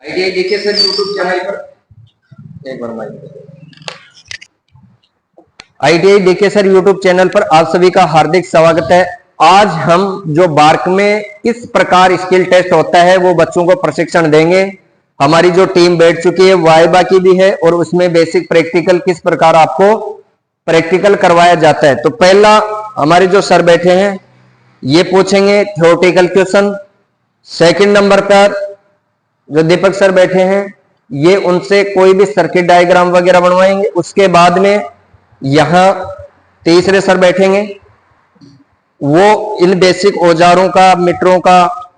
ITI DK sir YouTube channel पर एक बार ITI DK sir YouTube channel पर आप सभी का हार्दिक स्वागत है। आज हम जो बार्क में किस प्रकार स्किल टेस्ट होता है वो बच्चों को प्रशिक्षण देंगे। हमारी जो टीम बैठ चुकी है वाइबा की भी है और उसमें बेसिक प्रैक्टिकल किस प्रकार आपको प्रैक्टिकल करवाया जाता है। तो पहला हमारे जो सर बैठे हैं ये पूछेंगे थ्योरेटिकल क्वेश्चन। सेकंड नंबर पर जो दीपक सर बैठे हैं ये उनसे कोई भी सर्किट डायग्राम वगैरह बनवाएंगे। उसके बाद में यहां तीसरे सर बैठेंगे वो इन बेसिक औजारों का मीटरों का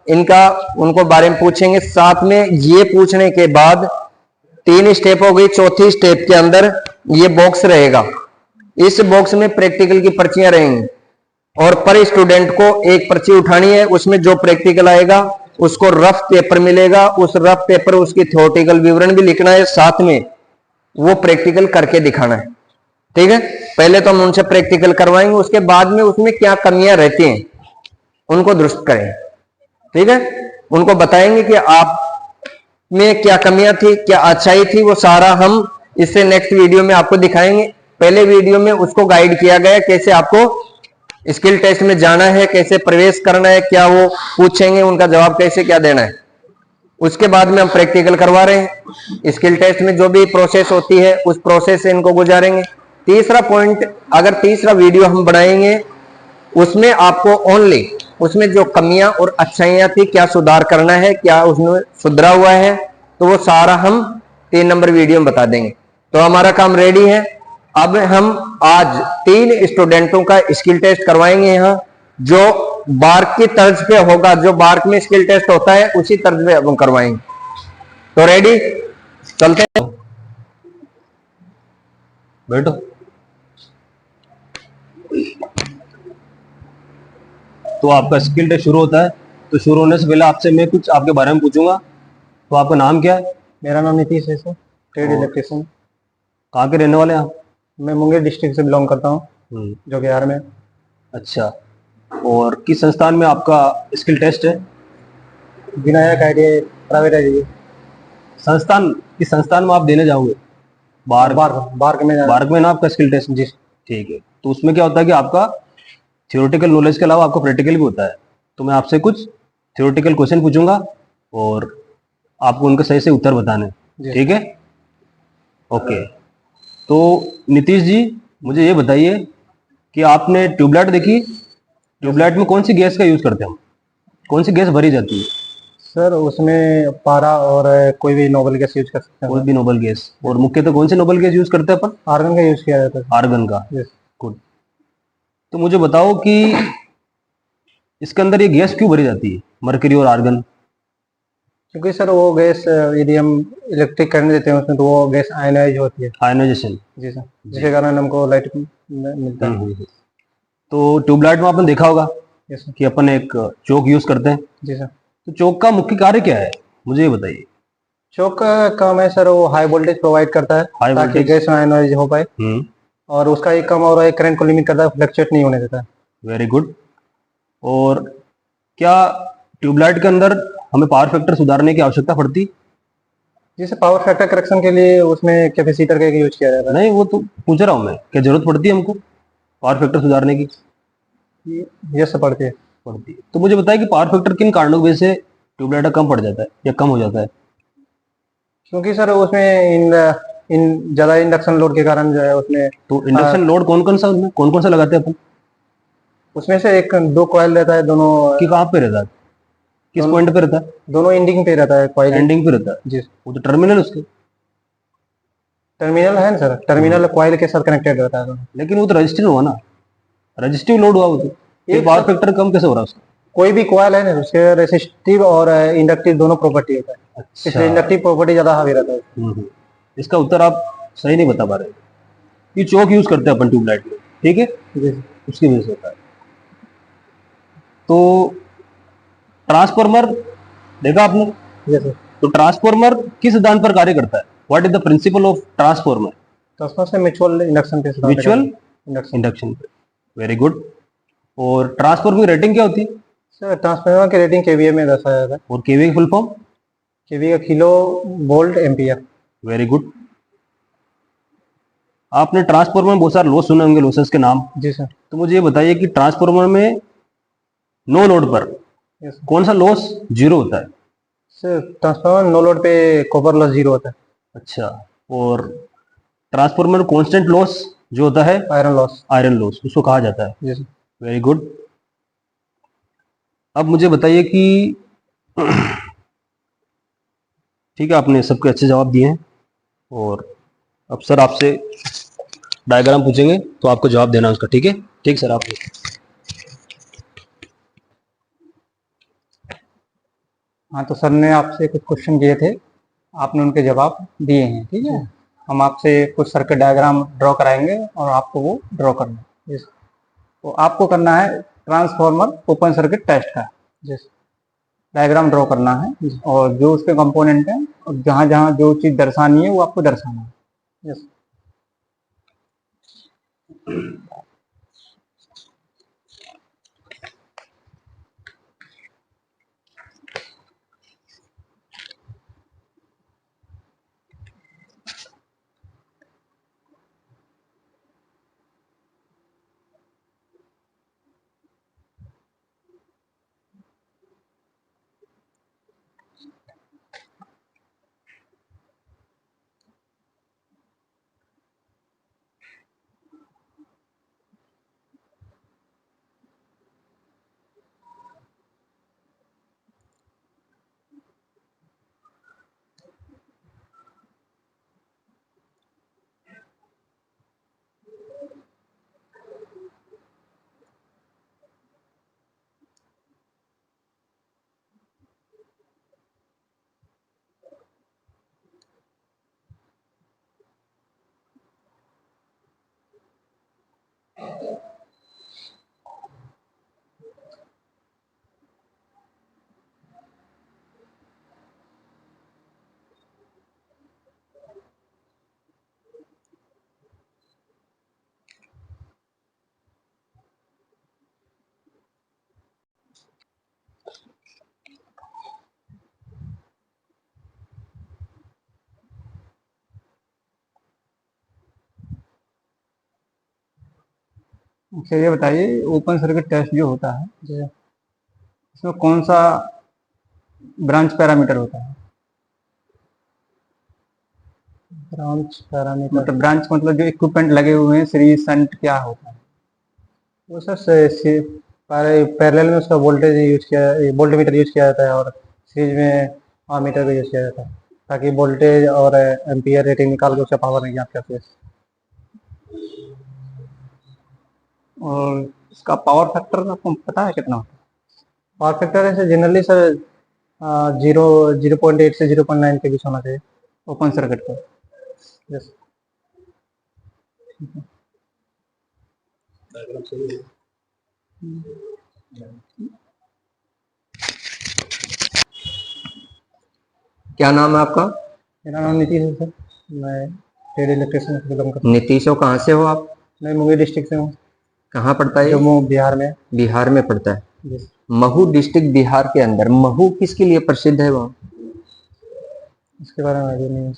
इनका उनको बारे में पूछेंगे। साथ में ये पूछने के बाद 3 स्टेप हो गई। चौथी स्टेप के अंदर ये बॉक्स रहेगा। इस बॉक्स में प्रैक्टिकल की पर्चियां रहेंगी और पर स्टूडेंट को एक पर्ची उठानी है। उसमें जो प्रैक्टिकल आएगा उसको रफ पेपर मिलेगा। उस रफ पेपर उसकी थ्योरेटिकल विवरण भी लिखना है, साथ में वो प्रैक्टिकल करके दिखाना है। ठीक है, पहले तो हम उनसे प्रैक्टिकल करवाएंगे, उसके बाद में उसमें क्या कमियां रहती हैं उनको दुरुस्त करें। ठीक है, उनको बताएंगे कि आप में क्या कमियां थी, क्या अच्छाई थी, वो सारा हम इससे नेक्स्ट वीडियो में आपको दिखाएंगे। पहले वीडियो में उसको गाइड किया गया कैसे आपको स्किल टेस्ट में जाना है, कैसे प्रवेश करना है, क्या वो पूछेंगे उनका जवाब कैसे क्या देना है। उसके बाद में हम प्रैक्टिकल करवा रहे हैं। स्किल टेस्ट में जो भी प्रोसेस होती है उस प्रोसेस से इनको गुजारेंगे। तीसरा पॉइंट, अगर तीसरा वीडियो हम बनाएंगे उसमें आपको ओनली उसमें जो कमियां और अच्छाइयां थी, क्या सुधार करना है, क्या उसमें सुधरा हुआ है, तो वो सारा हम 3 नंबर वीडियो में बता देंगे। तो हमारा काम रेडी है। अब हम आज 3 स्टूडेंटों का स्किल टेस्ट करवाएंगे यहाँ, जो बार्क की तर्ज पे होगा। जो बार्क में स्किल टेस्ट होता है उसी तर्ज पे हम करवाएंगे। तो रेडी, चलते हैं, बैठो। तो आपका स्किल टेस्ट शुरू होता है। तो शुरू होने से पहले आपसे मैं कुछ आपके बारे में पूछूंगा। तो आपका नाम क्या है? मेरा नाम नीतीश है सर, ट्रेड इलेक्ट्रिशियन। कहाँ के रहने वाले हैं आप? मैं मुंगेर डिस्ट्रिक्ट से बिलोंग करता हूँ, जो बिहार में। अच्छा, और किस संस्थान में आपका स्किल टेस्ट है? विनायक आईटीआई प्राइवेट है। संस्थान, किस संस्थान में आप देने जाओगे? बार्क में बार्क में ना आपका स्किल टेस्ट? जी ठीक है। तो उसमें क्या होता है कि आपका थ्योरेटिकल नॉलेज के अलावा आपका प्रैक्टिकल भी होता है। तो मैं आपसे कुछ थ्योरेटिकल क्वेश्चन पूछूंगा और आपको उनके सही से उत्तर बताने। ठीक है, ओके। तो नीतीश जी, मुझे ये बताइए कि आपने ट्यूबलाइट देखी? ट्यूबलाइट में कौन सी गैस का यूज करते हैं हम? कौन सी गैस भरी जाती है? सर, उसमें पारा और कोई भी नोबल गैस यूज कर सकते हैं। कोई भी नोबल गैस। और मुख्यतः कौन से नोबल गैस यूज करते हैं अपन? आर्गन का यूज किया जाता है। आर्गन का। यस। गुड। तो मुझे बताओ कि इसके अंदर ये गैस क्यों भरी जाती है, मरकरी और आर्गन? क्योंकि सर वो गैस यदि हम इलेक्ट्रिक करंट देते हैं उसमें तो वो गैस आयनाइज होती है। आयनाइजेशन। जी सर, जिसके कारण हमको लाइट मिलता है। तो ट्यूबलाइट में आपने देखा होगा यस सर। कि अपन एक चौक यूज करते हैं। जी सर। तो चौक का मुख्य कार्य क्या है, मुझे ये बताइए। चौक का काम है सर, वो हाई वोल्टेज प्रोवाइड करता है ताकि गैस आयनाइज हो पाए। और उसका एक काम और करंट को लिमिट करता है, फ्लक्चुएट नहीं होने देता है। Very good. और क्या ट्यूबलाइट के अंदर हमें पावर फैक्टर सुधारने की आवश्यकता पड़ती? जैसे पावर फैक्टर करेक्शन के लिए उसमें कैपेसिटर का यूज किया जाता है। नहीं, वो तो पूछ रहा हूँ मैं, क्या जरूरत पड़ती है हमको पावर फैक्टर सुधारने की? यस पड़ती है। पड़ती है। तो मुझे बताइए कि पावर फैक्टर किन कारणों की वजह से ट्यूबलाइट कम पड़ जाता है या कम हो जाता है? क्योंकि सर उसमें इन ज्यादा इंडक्शन लोड के कारण जो है उसमें। तो इंडक्शन लोड कौन कौन सा, उसमें कौन कौन सा लगाते हैं अपन? उसमें से 2 कॉइल रहता है, दोनों कि कहाँ पे रहता है, किस पॉइंट पे रहता है? दोनों एंडिंग पे रहता है कॉइल। एंडिंग पे रहता है जी। वो तो टर्मिनल उसके टर्मिनल है ना सर, टर्मिनल कॉइल के साथ कनेक्टेड रहता है दोनों। लेकिन वो तो रजिस्टिव हुआ ना, रजिस्टिव लोड हुआ वो तो। ये पावर फैक्टर कम कैसे हो रहा है उसका? कोई भी कॉइल है ना उसके रेसिस्टिव और इंडक्टिव दोनों प्रॉपर्टी होता है। अच्छा। इसलिए इंडक्टिव प्रॉपर्टी ज्यादा हावी रहता है। इसका उत्तर आप सही नहीं बता पा रहे। ये चौक यूज करते हैं अपन ट्यूबलाइट में, ठीक है, उसकी वजह से होता है। तो ट्रांसफार्मर देखा आपने? Yes sir. तो ट्रांसफार्मर किस सिद्धांत पर कार्य करता है? What is the principle of transformer? Transformer से म्यूचुअल इंडक्शन पे म्यूचुअल इंडक्शन पे। Very good. और ट्रांसफार्मर की रेटिंग क्या होती है? सर, ट्रांसफार्मर की रेटिंग केवीए में दर्शाया जाता है। और केवीए की फुल फॉर्म? केवी का kilo, volt, ampere. Very good. आपने ट्रांसफार्मर में बहुत सारे लॉस सुने होंगे, लॉसेस के नाम। जी सर। तो मुझे ये बताइए कि ट्रांसफार्मर में नो लोड पर यस कौन सा लॉस जीरो होता है? सर। ट्रांसफार्मर नो लोड पे कॉपर लॉस 0 होता है। अच्छा। और ट्रांसफार्मर कांस्टेंट लॉस जो होता है, आयरन लॉस। आयरन लॉस, उसको कहा जाता है। जी सर। Very good. अब मुझे बताइए कि ठीक है, आपने सबके अच्छे जवाब दिए हैं, और अब सर आपसे डायग्राम पूछेंगे तो आपको जवाब देना उसका, ठीक है? ठीक सर, आप हाँ, तो सर ने आपसे कुछ क्वेश्चन किए थे, आपने उनके जवाब दिए हैं, ठीक है। हम आपसे कुछ सर्किट डायग्राम ड्रॉ कराएंगे और आपको वो ड्रॉ करना है। Yes। तो आपको करना है ट्रांसफार्मर ओपन सर्किट टेस्ट का। जैसे डायग्राम ड्रॉ करना है और जो उसके कंपोनेंट हैं और जहाँ जहाँ जो चीज़ दर्शानी है वो आपको दर्शाना है। यस। अच्छा, ये बताइए ओपन सर्किट टेस्ट जो होता है, जो इसमें कौन सा ब्रांच पैरामीटर होता है? ब्रांच पैरामीटर मतलब ब्रांच मतलब जो इक्विपमेंट लगे हुए हैं, सीरीज शंट क्या होता है वो सर? पैरेलल में उसका वोल्टेज यूज किया, वोल्टमीटर यूज किया जाता है और सीरीज में आमीटर भी यूज किया जाता है, ताकि वोल्टेज और एम्पियर रेटिंग निकाल के उसका पावर नहीं ज्ञात करते। और इसका पावर फैक्टर आपको पता है कितना होता है? पावर फैक्टर ऐसे जनरली सर 0.8 से 0.9 के बीच होना चाहिए ओपन सर्किट का। यस। क्या नाम है आपका? मेरा नाम नीतीश है सर, मैं ट्रेड इलेक्ट्रिशियन से बिलोंग करता हूँ। नीतीश हो, कहाँ से हो आप? मैं मुंगेर डिस्ट्रिक्ट से हूँ। कहाँ पड़ता है ये? जम्मू बिहार में। बिहार में पड़ता है। यस। महू डिस्ट्रिक्ट बिहार के अंदर। महू किसके लिए प्रसिद्ध है वहाँ? इसके बारे में आइडिया नहीं है।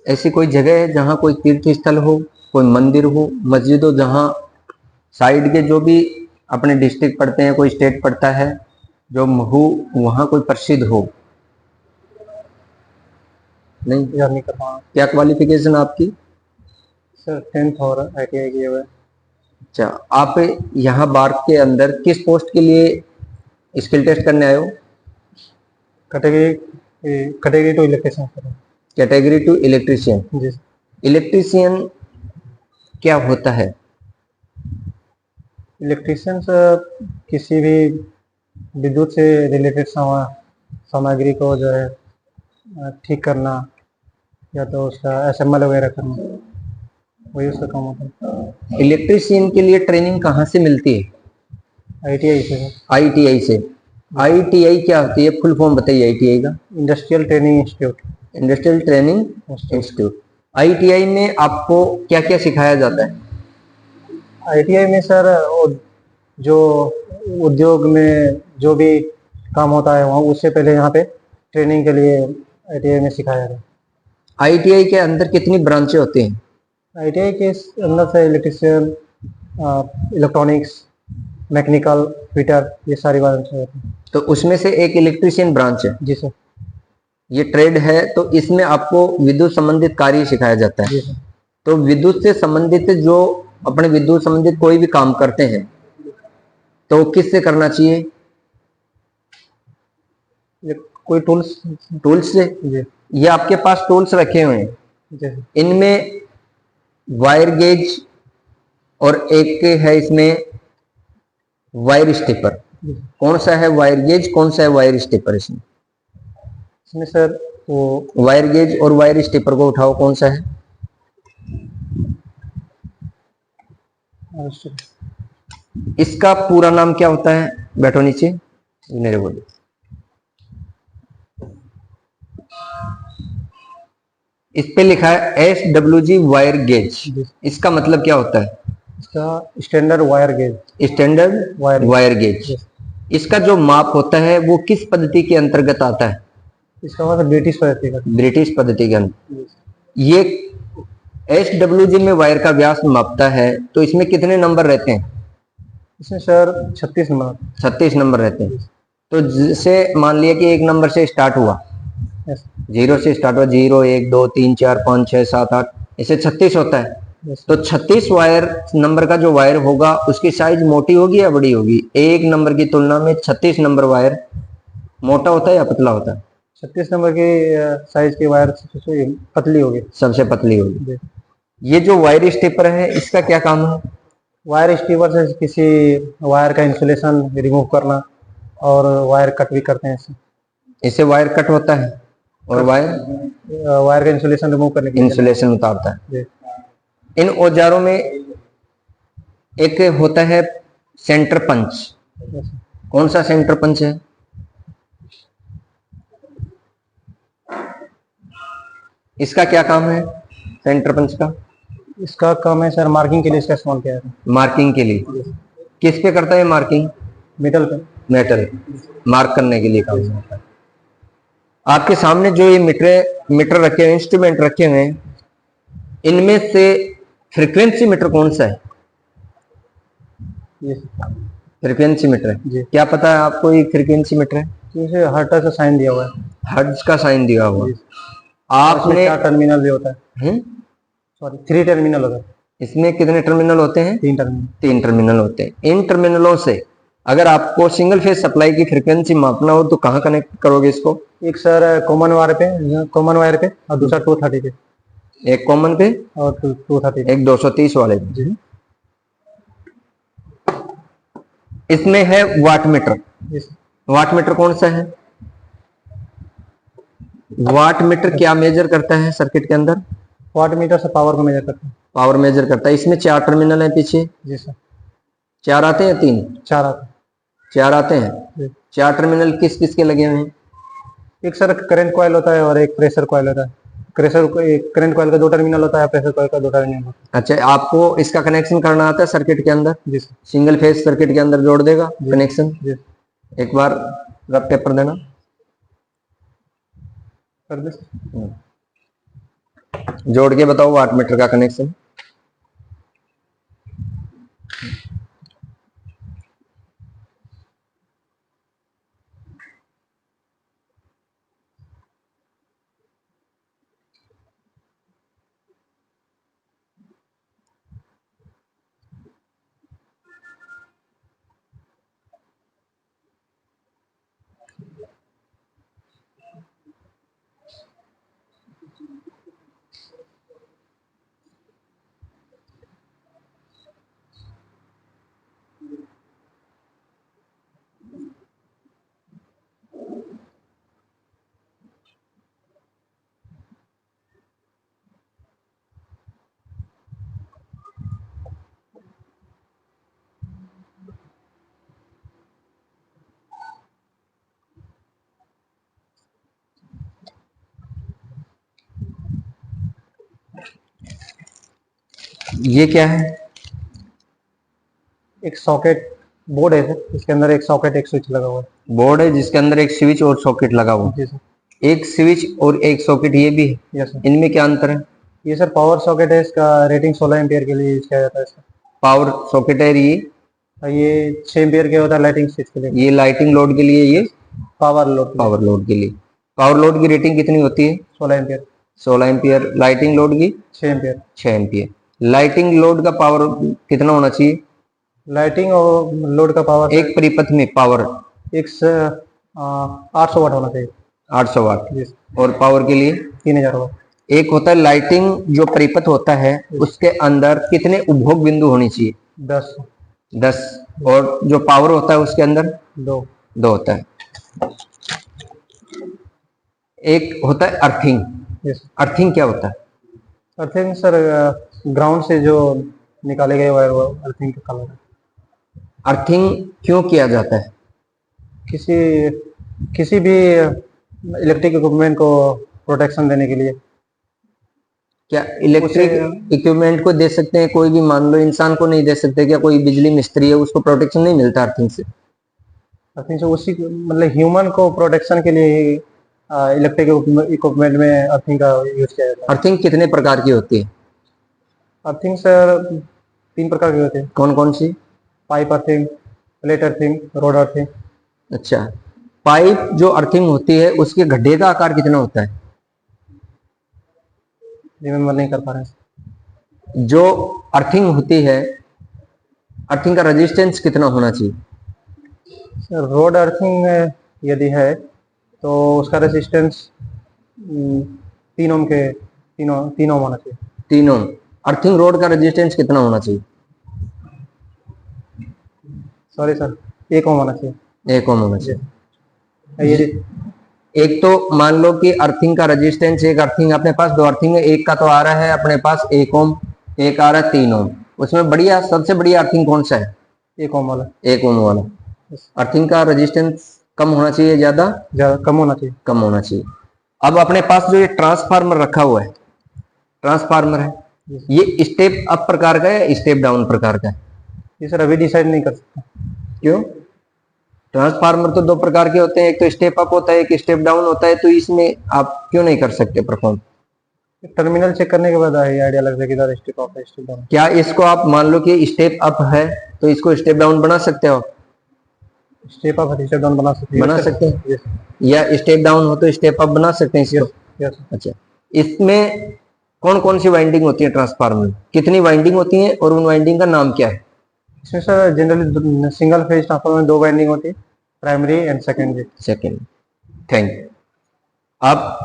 ऐसी कोई जगह है जहाँ कोई तीर्थ स्थल हो, कोई मंदिर हो, मस्जिद हो, जहाँ साइड के जो भी अपने डिस्ट्रिक्ट पड़ते हैं, कोई स्टेट पड़ता है, जो महू वहाँ कोई प्रसिद्ध हो? नहीं याद नहीं कर पाऊँ। क्या क्वालिफिकेशन आपकी? सर 10th और ITI किए हुए। अच्छा, आप यहाँ बार्क के अंदर किस पोस्ट के लिए स्किल टेस्ट करने आए हो? Category two electrician sir. Category two electrician. जी। इलेक्ट्रिशियन क्या होता है? इलेक्ट्रिशियन सर किसी भी विद्युत से रिलेटेड सामग्री को जो है ठीक करना या तो उसका असेंबल वगैरह करना, वही उसका काम होता है। इलेक्ट्रिशियन के लिए ट्रेनिंग कहाँ से मिलती है? ITI से सर। आईटीआई से। आईटीआई क्या होती है? फुल फॉर्म बताइए आईटीआई का। Industrial training institute. Industrial training institute. ITI में आपको क्या क्या सिखाया जाता है? ITI में सर जो उद्योग में जो भी काम होता है वहाँ उससे पहले यहाँ पे ट्रेनिंग के लिए ITI में सिखाया जाता आईटीआई के अंदर कितनी ब्रांचें होती हैं? है। ITI के अंदर से इलेक्ट्रिशियन, इलेक्ट्रॉनिक्स, मैकेनिकल, फिटर, ये सारी ब्रांचें होती हैं। तो उसमें से एक इलेक्ट्रीशियन ब्रांच है, जी सर। ये ट्रेड है, तो इसमें आपको विद्युत संबंधित कार्य सिखाया जाता है। जी सर। तो विद्युत से संबंधित जो अपने विद्युत संबंधित कोई भी काम करते हैं तो किससे करना चाहिए? ये कोई टूल्स? टूल्स से। जी ये आपके पास टूल्स रखे हुए हैं, जी सर। इनमें वायर गेज और एक है इसमें वायर स्टिपर। जी। कौन सा है वायर गेज, कौन सा है वायर स्टिपर? इसमें इसमें सर वो वायर गेज और वायर स्टिपर को उठाओ, कौन सा है? इसका पूरा नाम क्या होता है? बैठो नीचे, मेरे बोलो। इस पे लिखा है SWG वायर गेज, इसका मतलब क्या होता है? इसका standard wire gauge. Standard wire gauge. इसका जो माप होता है वो किस पद्धति के अंतर्गत आता है? इसका मतलब ब्रिटिश पद्धति का। ब्रिटिश पद्धति के अंतर्गत। ये SWG में वायर का व्यास मापता है, तो इसमें कितने नंबर रहते हैं? इसमें सर 36 नंबर। 36 नंबर रहते हैं। तो जैसे मान लिया कि एक नंबर से स्टार्ट हुआ, यस। 0 से स्टार्ट हुआ, 0 1 2 3 4 5 6 7 8, ऐसे 36 होता है। यस। तो 36 वायर नंबर का जो वायर होगा उसकी साइज मोटी होगी या बड़ी होगी? एक नंबर की तुलना में 36 नंबर वायर मोटा होता है या पतला होता है? 36 नंबर की साइज की वायर सबसे पतली होगी। सबसे पतली होगी। जी। ये जो वायर स्टिपर है इसका क्या काम है? वायर स्टीपर से किसी वायर का इंसुलेशन रिमूव करना, और वायर कट भी करते हैं इससे। इससे वायर कट होता है और वायर का इंसुलेशन रिमूव करने के लिए। इंसुलेशन उतारता है। जी। इन औजारों में एक होता है सेंटर पंच। यस। कौन सा सेंटर पंच है? इसका क्या काम है सेंटर पंच का? इसका काम है सर मार्किंग के लिए इसका इस्तेमाल किया जाता है। मार्किंग के लिए। किस पे करता है मार्किंग? मेटल पे। मेटल मार्क करने के लिए काम होता है। आपके सामने जो ये मीटर रखे हुए, इंस्ट्रूमेंट रखे हुए हैं, इनमें से फ्रीक्वेंसी मीटर कौन सा है? फ्रीक्वेंसी मीटर है। जी। क्या पता है आपको ये फ्रीक्वेंसी मीटर है? इसे हर्ट्ज का साइन दिया हुआ है। हर्ट्ज का साइन दिया हुआ। जी। आपने 4 टर्मिनल भी होता है। सॉरी 3 टर्मिनल होता है। इसमें कितने टर्मिनल होते हैं? 3 टर्मिनल। 3 टर्मिनल होते हैं। इन टर्मिनलों से अगर आपको सिंगल फेज सप्लाई की फ्रीक्वेंसी मापना हो तो कहाँ कनेक्ट करोगे इसको? एक सर कॉमन वायर पे और दूसरा 230 पे। एक कॉमन पे और 230 पे। एक 230 वाले पे। जी। इसमें है watt meter. Yes. Watt meter कौन सा है? वाट मीटर क्या मेजर करता है सर्किट के अंदर? वाट मीटर से पावर को मेजर करते हैं। पावर मेजर करता है। इसमें 4 टर्मिनल है पीछे। जी सर। 4 आते हैं 3? 4 आते हैं। 4 आते हैं। जी। 4 टर्मिनल किस किस के लगे हुए हैं? एक सर करंट कॉइल होता है और एक प्रेशर कॉइल होता है। करंट कॉइल का 2 टर्मिनल होता है, प्रेशर कॉइल का 2 टर्मिनल होता है। अच्छा, आपको इसका कनेक्शन करना आता है सर्किट के अंदर? जी सर। सिंगल फेज सर्किट के अंदर जोड़ देगा कनेक्शन। जी। एक बार रफ पेपर देना। कर दे। जोड़ के बताओ वाट मीटर का कनेक्शन। ये क्या है? एक सॉकेट बोर्ड है सर, इसके अंदर एक सॉकेट एक स्विच लगा हुआ है। बोर्ड है जिसके अंदर एक स्विच और सॉकेट लगा हुआ है। जी सर। एक स्विच और एक सॉकेट ये भी है, यस सर। इनमें क्या अंतर है? ये सर पावर सॉकेट है, इसका रेटिंग 16 एम्पियर के लिए यूज किया जाता है सर। पावर सॉकेट है ये, और ये 6 एम्पियर के होता है लाइटिंग स्विच के लिए। ये लाइटिंग लोड के लिए, ये पावर लोड पावर लोड के लिए। पावर लोड की रेटिंग कितनी होती है? 16 एम्पियर। 16 एम्पियर। लाइटिंग लोड की 6 एम्पियर। 6 एम्पियर। लाइटिंग लोड का पावर कितना होना चाहिए? लाइटिंग और लोड का पावर एक परिपथ में पावर एक 800 वाट होना चाहिए। 800 वाट। जी। और पावर के लिए 3000 वाट। एक होता है लाइटिंग, जो परिपथ होता है उसके अंदर कितने उपभोग बिंदु होनी चाहिए? 10। 10। और जो पावर होता है उसके अंदर 2 होता है। एक होता है अर्थिंग। यस। अर्थिंग क्या होता है? अर्थिंग सर ग्राउंड से जो निकाले गए वायर, वो अर्थिंग का कलर है। अर्थिंग क्यों किया जाता है? किसी भी इलेक्ट्रिक इक्विपमेंट को प्रोटेक्शन देने के लिए। क्या इलेक्ट्रिक इक्विपमेंट को दे सकते हैं? कोई भी, मान लो इंसान को नहीं दे सकते क्या? कोई बिजली मिस्त्री है उसको प्रोटेक्शन नहीं मिलता अर्थिंग से? अर्थिंग से उसी मतलब ह्यूमन को प्रोटेक्शन के लिए ही इलेक्ट्रिक इक्विपमेंट में अर्थिंग का यूज किया जाता है। अर्थिंग कितने प्रकार की होती है? अर्थिंग सर 3 प्रकार के होते हैं। कौन कौन सी? Pipe earthing, plate earthing, rod earthing. अच्छा, पाइप जो अर्थिंग होती है उसके गड्ढे का आकार कितना होता है? रिमेम्बर नहीं कर पा रहे हैं। जो अर्थिंग होती है, अर्थिंग का रेजिस्टेंस कितना होना चाहिए? सर रोड अर्थिंग यदि है तो उसका रेजिस्टेंस 3 ओम के 3 ओम होना चाहिए। 3 ओम। अर्थिंग रोड का रेजिस्टेंस कितना होना चाहिए? सॉरी सर 1 ओम होना चाहिए। 1 ओम होना चाहिए। ये एक तो मान लो कि अर्थिंग का रेजिस्टेंस, एक अर्थिंग अपने पास 2 अर्थिंग है, एक का तो आ रहा है अपने पास 1 ओम, एक आ रहा है 3 ओम। उसमें बढ़िया, सबसे बढ़िया अर्थिंग कौन सा है? 1 ओम वाला। 1 ओम वाला। अर्थिंग का रेजिस्टेंस कम होना चाहिए, ज्यादा कम होना चाहिए। कम होना चाहिए। अब अपने पास जो ये ट्रांसफार्मर रखा हुआ है, ट्रांसफार्मर है, ये स्टेप अप प्रकार का है, स्टेप डाउन प्रकार का है? ये सर अभी डिसाइड नहीं कर सकते। क्यों? ट्रांसफार्मर तो 2 प्रकार के होते हैं, एक तो स्टेप अप होता है, एक स्टेप डाउन होता है, तो इसमें आप क्यों नहीं कर सकते परफॉर्म? टर्मिनल चेक करने के बाद आइडिया लगता है कि इधर स्टेप अप है स्टेप डाउन। क्या इसको आप मान लो कि स्टेप अप है तो इसको स्टेप डाउन बना सकते हो? स्टेप अप है स्टेप डाउन बना सकते हैं। बना सकते हैं। यस या स्टेप डाउन हो तो स्टेप अप बना सकते हैं इसको? यस। अच्छा, इसमें कौन कौन सी वाइंडिंग होती है ट्रांसफार्मर में? कितनी वाइंडिंग होती है और उन वाइंडिंग का नाम क्या है? इसमें sir generally single phase transformer में 2 वाइंडिंग होती है, primary and secondary. Second. Thank you. अब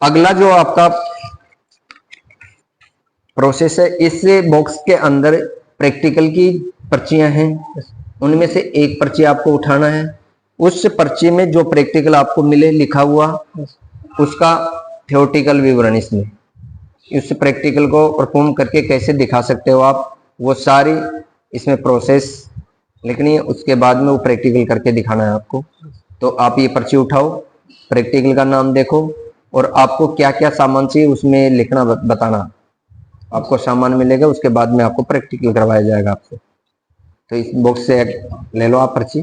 अगला जो आपका प्रोसेस है, इस बॉक्स के अंदर प्रैक्टिकल की पर्चियां हैं, उनमें से एक पर्ची आपको उठाना है। उस पर्ची में जो प्रैक्टिकल आपको मिले लिखा हुआ, उसका थ्योरेटिकल विवरण इसमें, उस प्रैक्टिकल को परफॉर्म करके कैसे दिखा सकते हो आप, वो सारी इसमें प्रोसेस लिखनी है। उसके बाद में वो प्रैक्टिकल करके दिखाना है आपको। तो आप ये पर्ची उठाओ, प्रैक्टिकल का नाम देखो और आपको क्या क्या सामान चाहिए उसमें लिखना, बताना। आपको सामान मिलेगा, उसके बाद में आपको प्रैक्टिकल करवाया जाएगा आपसे। तो इस बॉक्स से ले लो आप पर्ची।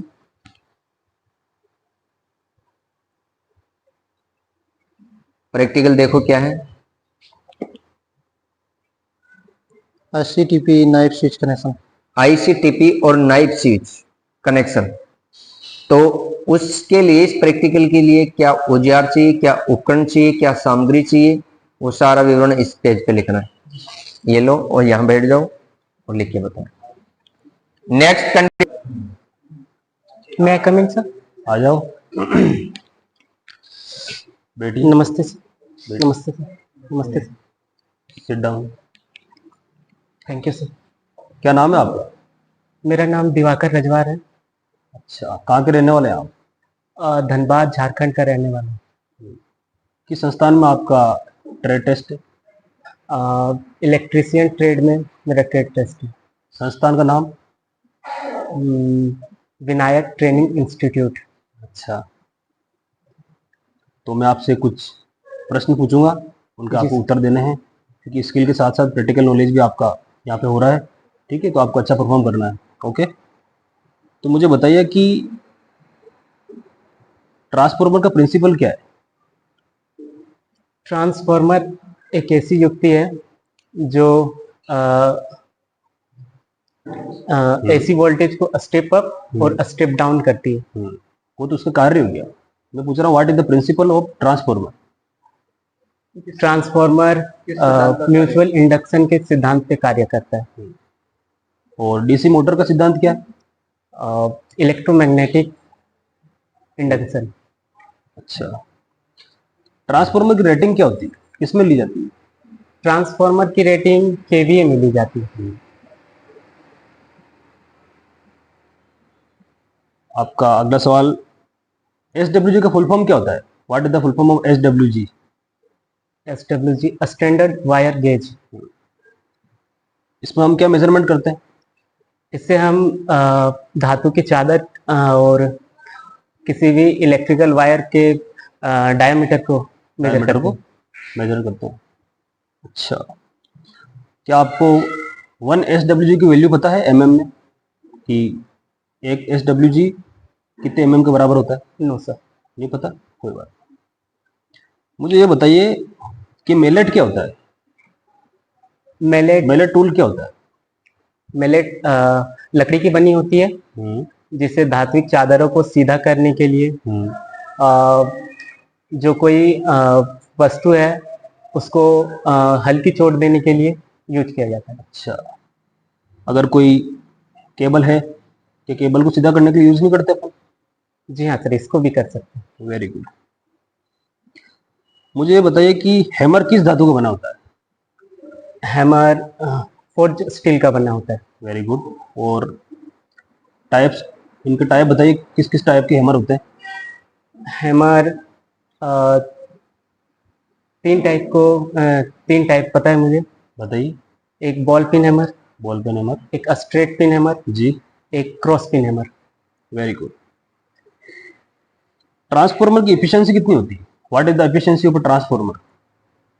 प्रैक्टिकल देखो क्या है। ICTP night switch connection. ICTP और नाइट स्विच कनेक्शन। तो उसके लिए, इस प्रैक्टिकल के लिए क्या औजार चाहिए, क्या उपकरण चाहिए, क्या सामग्री चाहिए, वो सारा विवरण इस पेज पे लिखना है। ये लो और यहाँ बैठ जाओ और लिख के बताओ। Next condition. मैं कमिंग सर? आ जाओ। बेटी नमस्ते सर। नमस्ते सर। नमस्ते sir. Sit down. Thank you sir. क्या नाम है आपका? मेरा नाम दिवाकर रजवार है। अच्छा, कहाँ के रहने वाले हैं आप? धनबाद झारखंड का रहने वाला हूँ। किस संस्थान में आपका ट्रेड टेस्ट है? इलेक्ट्रीशियन ट्रेड में मेरा ट्रेड टेस्ट है। संस्थान का नाम? Vinayak training institute. अच्छा, तो मैं आपसे कुछ प्रश्न पूछूंगा, उनके आपको उत्तर देने हैं, क्योंकि स्किल के साथ साथ प्रैक्टिकल नॉलेज भी आपका यहाँ पे हो रहा है। ठीक है, तो आपको अच्छा परफॉर्म करना है। ओके, तो मुझे बताइए कि ट्रांसफार्मर का प्रिंसिपल क्या है? ट्रांसफार्मर एक ऐसी युक्ति है जो एसी वोल्टेज को स्टेप अप और स्टेप डाउन करती है। वो तो उसका कार्य हो गया। मैं पूछ रहा हूँ what is the principle of transformer. Transformer mutual induction के सिद्धांत पे कार्य करता है। और डीसी मोटर का सिद्धांत क्या है। Electromagnetic induction. अच्छा, ट्रांसफार्मर की रेटिंग क्या होती है, किसमें ली जाती है। ट्रांसफार्मर की रेटिंग केवीए में ली जाती है। आपका अगला सवाल, एसडब्ल्यूजी का फुल फॉर्म क्या होता है। What is the full form of SWG. SWG standard wire gauge. इसमें हम क्या मेजरमेंट करते हैं। इससे हम धातु की चादर और किसी भी इलेक्ट्रिकल वायर के डायमीटर को मेजर करते हैं। अच्छा, क्या आपको 1 एसडब्ल्यूजी की वैल्यू पता है एमएम में, कि एक एसडब्ल्यूजी कितने एमएम के बराबर होता है। नो सर, नहीं पता, कोई बात। मुझे ये बताइए कि मेलेट क्या होता है। मेलेट टूल क्या होता है। मेलेट लकड़ी की बनी होती है जिसे धात्विक चादरों को सीधा करने के लिए जो कोई वस्तु है उसको हल्की चोट देने के लिए यूज किया जाता है। अच्छा, अगर कोई केबल है, कि केबल को सीधा करने के लिए यूज नहीं करते अपन। जी हाँ सर, इसको भी कर सकते हैं। Very good. मुझे ये बताइए कि हैमर किस धातु का बना होता है। हैमर फोर्ज स्टील का बना होता है। Very good. और टाइप्स, इनके टाइप बताइए, किस किस टाइप के हैमर होते हैं। हैमर तीन टाइप पता है मुझे। बताइए। एक बॉल पिन हैमर, एक स्ट्रेट पिन हैमर जी, एक cross pin hammer. Very good. Transformer की एफिशिएंसी कितनी होती है। What is the efficiency of transformer.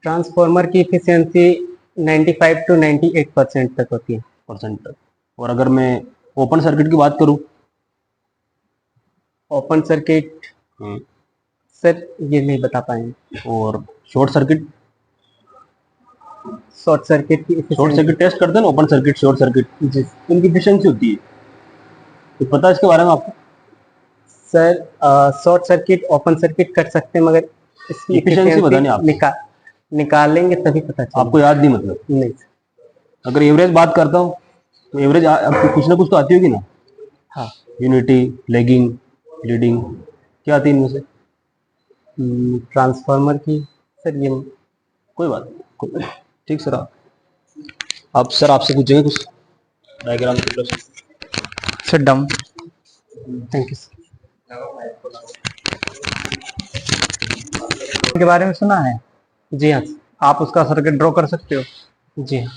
Transformer की एफिशिएंसी 95 to 98% तक होती है। परसेंट तक। और अगर मैं ओपन सर्किट की बात करूं। ओपन सर्किट सर ये नहीं बता पाएंगे। और short circuit. Short circuit test करते हैं ना, ओपन सर्किट शॉर्ट सर्किट, जी इनकी एफिशिएंसी होती है, तो पता है इसके बारे में आपको। Sir short circuit open circuit कर सकते हैं, मगर इसकी एफिशिएंसी बतानी आप निकालेंगे तभी पता चलेगा। आपको याद नहीं मतलब। नहीं। अगर एवरेज बात करता हूँ तो एवरेज आपको कुछ ना कुछ तो आती होगी ना। हाँ, यूनिटी, लैगिंग, लीडिंग, क्या आती है इनमें से। ट्रांसफार्मर की सर ये कोई बात नहीं, ठीक सर। आप सर आपसे पूछेंगे कुछ diagram sit down. Thank you sir. के बारे में सुना है। जी हाँ। आप उसका सर्किट ड्रॉ कर सकते हो। जी हाँ।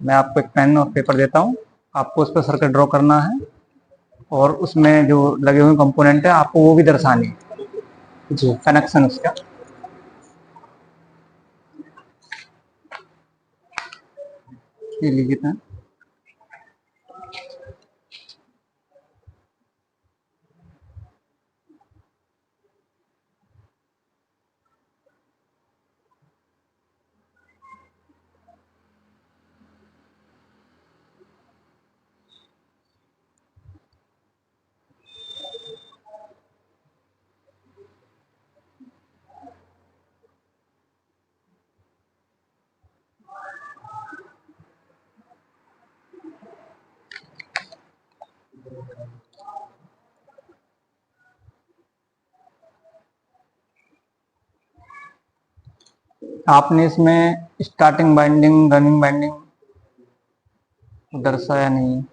मैं आपको एक पेन और पेपर देता हूँ, आपको उस पर सर्किट ड्रॉ करना है और उसमें जो लगे हुए कंपोनेंट है आपको वो भी दर्शाने हैं, जी कनेक्शन उसका। ये लीजिए पेन। आपने इसमें स्टार्टिंग बाइंडिंग, रनिंग बाइंडिंग दर्शाया नहीं।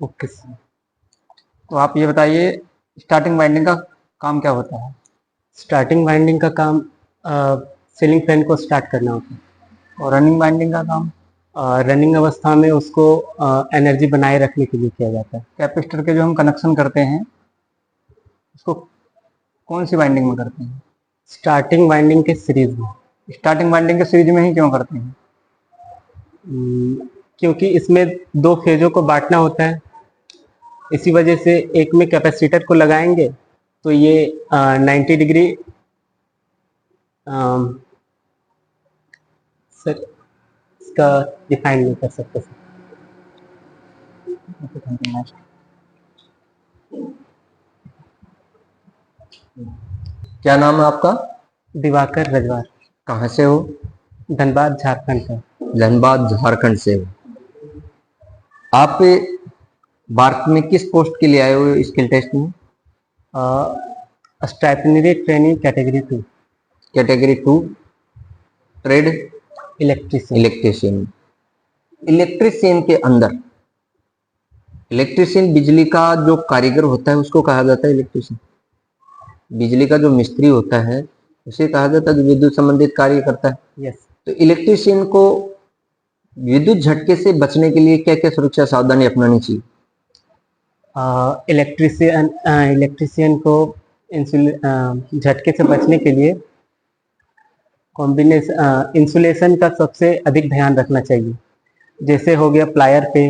ओके। तो आप ये बताइए स्टार्टिंग बाइंडिंग का काम क्या होता है। स्टार्टिंग वाइंडिंग का काम सीलिंग फैन को स्टार्ट करना होता है। और रनिंग बाइंडिंग का काम रनिंग अवस्था में उसको एनर्जी बनाए रखने के लिए किया जाता है। कैपेसिटर के जो हम कनेक्शन करते हैं उसको कौन सी बाइंडिंग में करते हैं। स्टार्टिंग वाइंडिंग के सीरीज में। स्टार्टिंग बाइंडिंग के सीरीज में ही क्यों करते हैं। क्योंकि इसमें दो फेजों को बांटना होता है, इसी वजह से एक में कैपेसिटर को लगाएंगे तो ये 90 डिग्री सर इसका डिफाइन नहीं कर सकते सर। क्या नाम है आपका? दिवाकर रजवार, कहाँ से हो? धनबाद झारखंड से। धनबाद झारखंड से हो। आप बार्क में किस पोस्ट के लिए आए हो स्किल टेस्ट में? Stipendiary training category 2, category 2, trade electrician. Electrician. Electrician के अंदर, इलेक्ट्रिशियन बिजली का जो कारीगर होता है उसको कहा जाता है इलेक्ट्रिशियन। बिजली का जो मिस्त्री होता है उसे कहा जाता है जो विद्युत संबंधित कार्य करता है। यस। तो इलेक्ट्रिशियन को विद्युत झटके से बचने के लिए क्या क्या सुरक्षा सावधानी अपनानी चाहिए? इलेक्ट्रिशियन को झटके से बचने के लिए इंसुलेशन का सबसे अधिक ध्यान रखना चाहिए। जैसे हो गया प्लायर पे,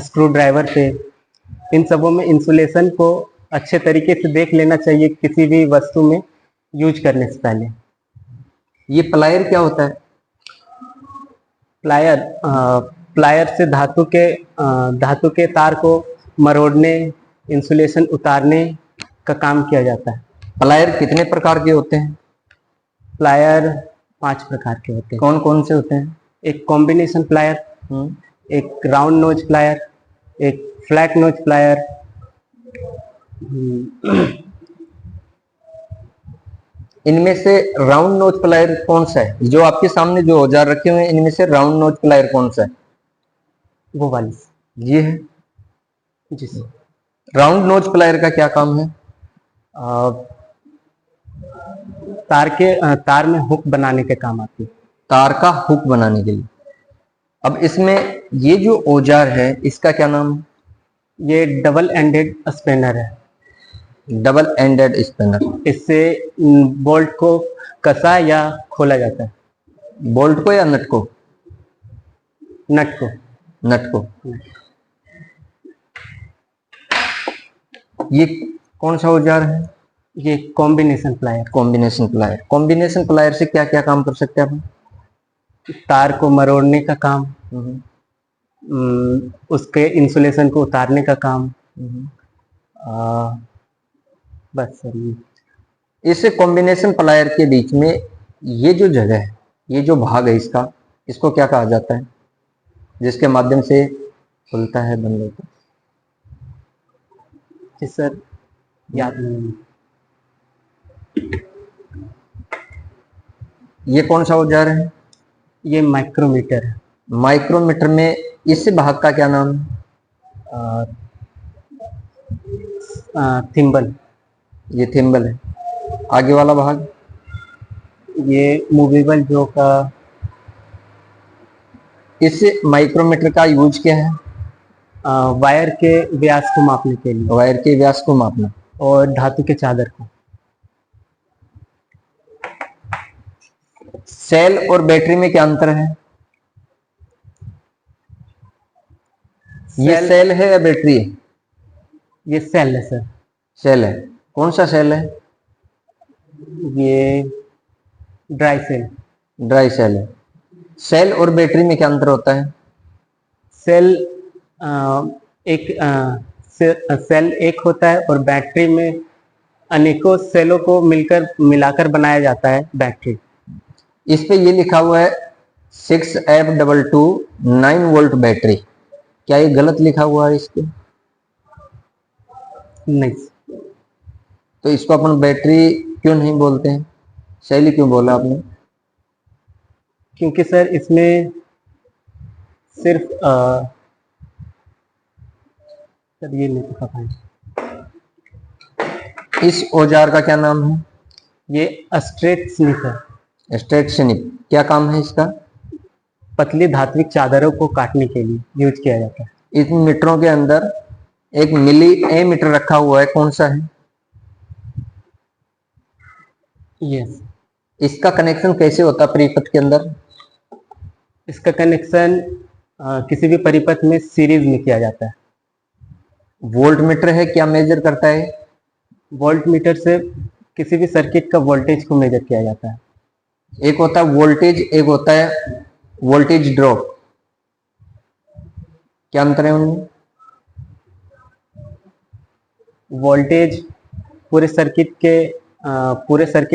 स्क्रू ड्राइवर पे, इन सबों में इंसुलेशन को अच्छे तरीके से देख लेना चाहिए किसी भी वस्तु में यूज करने से पहले। ये प्लायर क्या होता है? प्लायर से धातु के तार को मरोड़ने, इंसुलेशन उतारने का काम किया जाता है। प्लायर कितने प्रकार के होते हैं? प्लायर 5 प्रकार के होते हैं। कौन कौन से होते हैं? एक कॉम्बिनेशन प्लायर, एक राउंड नोज प्लायर, एक फ्लैट नोज प्लायर। इनमें से राउंड नोच प्लायर कौन सा है? जो आपके सामने जो औजार रखे हुए हैं इनमें से राउंड नोच प्लायर कौन सा है? वो वाली। ये है जी सर। राउंड नोच प्लायर का क्या काम है? तार में हुक बनाने के काम आती है। तार का हुक बनाने के लिए। अब इसमें ये जो औजार है इसका क्या नाम है? ये डबल एंडेड स्पेनर है। Double ended spinner. इससे बोल्ट को कसा या खोला जाता है। बोल्ट को या नट को? नट को। नट को। ये कौन सा औजार है? ये combination plier. Combination plier. Combination plier से क्या क्या काम कर सकते हैं आप? तार को मरोड़ने का काम, उसके इंसुलेशन को उतारने का काम। बस सर ये। इस कॉम्बिनेशन प्लायर के बीच में ये जो जगह है, ये जो भाग है इसका, इसको क्या कहा जाता है जिसके माध्यम से खुलता है बंद होता है? जी सर याद नहीं। ये कौन सा औजार है? ये माइक्रोमीटर है। माइक्रोमीटर में इस भाग का क्या नाम है? थिम्बल। ये थिम्बल है। आगे वाला भाग? ये मूवेबल जो का। इस माइक्रोमीटर का यूज क्या है? वायर के व्यास को मापने के लिए। वायर के व्यास को मापना। और धातु के चादर को। सेल और बैटरी में क्या अंतर है? ये सेल है या बैटरी है? ये सेल है सर। सेल है। कौन सा सेल है? ये ड्राई सेल। ड्राई सेल है। सेल और बैटरी में क्या अंतर होता है? सेल सेल एक होता है और बैटरी में अनेकों सेलों को मिलाकर बनाया जाता है बैटरी। इस पे ये लिखा हुआ है 6F22 9 वोल्ट बैटरी। क्या ये गलत लिखा हुआ है इसके? नहीं। तो इसको अपन बैटरी क्यों नहीं बोलते हैं? सेल क्यों बोला आपने? क्योंकि सर इसमें सिर्फ सर ये नहीं पता है। इस औजार का क्या नाम है? ये स्ट्रेट स्निप है। Straight snip. क्या काम है इसका? पतली धात्विक चादरों को काटने के लिए यूज किया जाता है। इन मीटरों के अंदर एक मिली ए मीटर रखा हुआ है, कौन सा है? यस। इसका कनेक्शन कैसे होता है परिपथ के अंदर? इसका कनेक्शन किसी भी परिपथ में सीरीज में किया जाता है। वोल्ट मीटर है, क्या मेजर करता है? वोल्ट मीटर से किसी भी सर्किट का वोल्टेज को मेजर किया जाता है। एक होता है वोल्टेज, एक होता है वोल्टेज ड्रॉप। क्या अंतर है उनमें? वोल्टेज पूरे सर्किट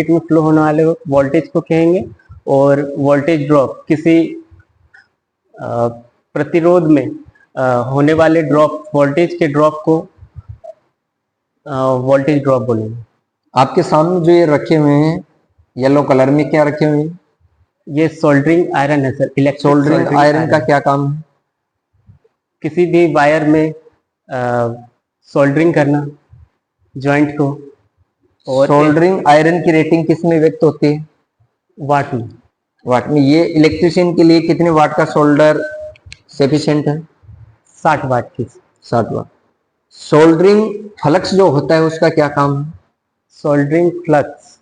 में फ्लो होने वाले वोल्टेज को कहेंगे, और वोल्टेज ड्रॉप किसी प्रतिरोध में होने वाले वोल्टेज के ड्रॉप को वोल्टेज ड्रॉप बोलेंगे। आपके सामने जो ये रखे हुए हैं येलो कलर में, क्या रखे हुए हैं? ये सोल्डरिंग आयरन है सर। इलेक्ट्रिक सोल्डरिंग आयरन का क्या काम है? किसी भी वायर में सोल्डरिंग करना जॉइंट को। और सोल्डरिंग आयरन की रेटिंग किस में व्यक्त होती है? वाट में। वाट में। ये इलेक्ट्रिशियन के लिए कितने वाट का सोल्डर सफिशिएंट है? 60 वाट की। 60 वाट। सोल्डरिंग फ्लक्स जो होता है उसका क्या काम है? Soldering flux.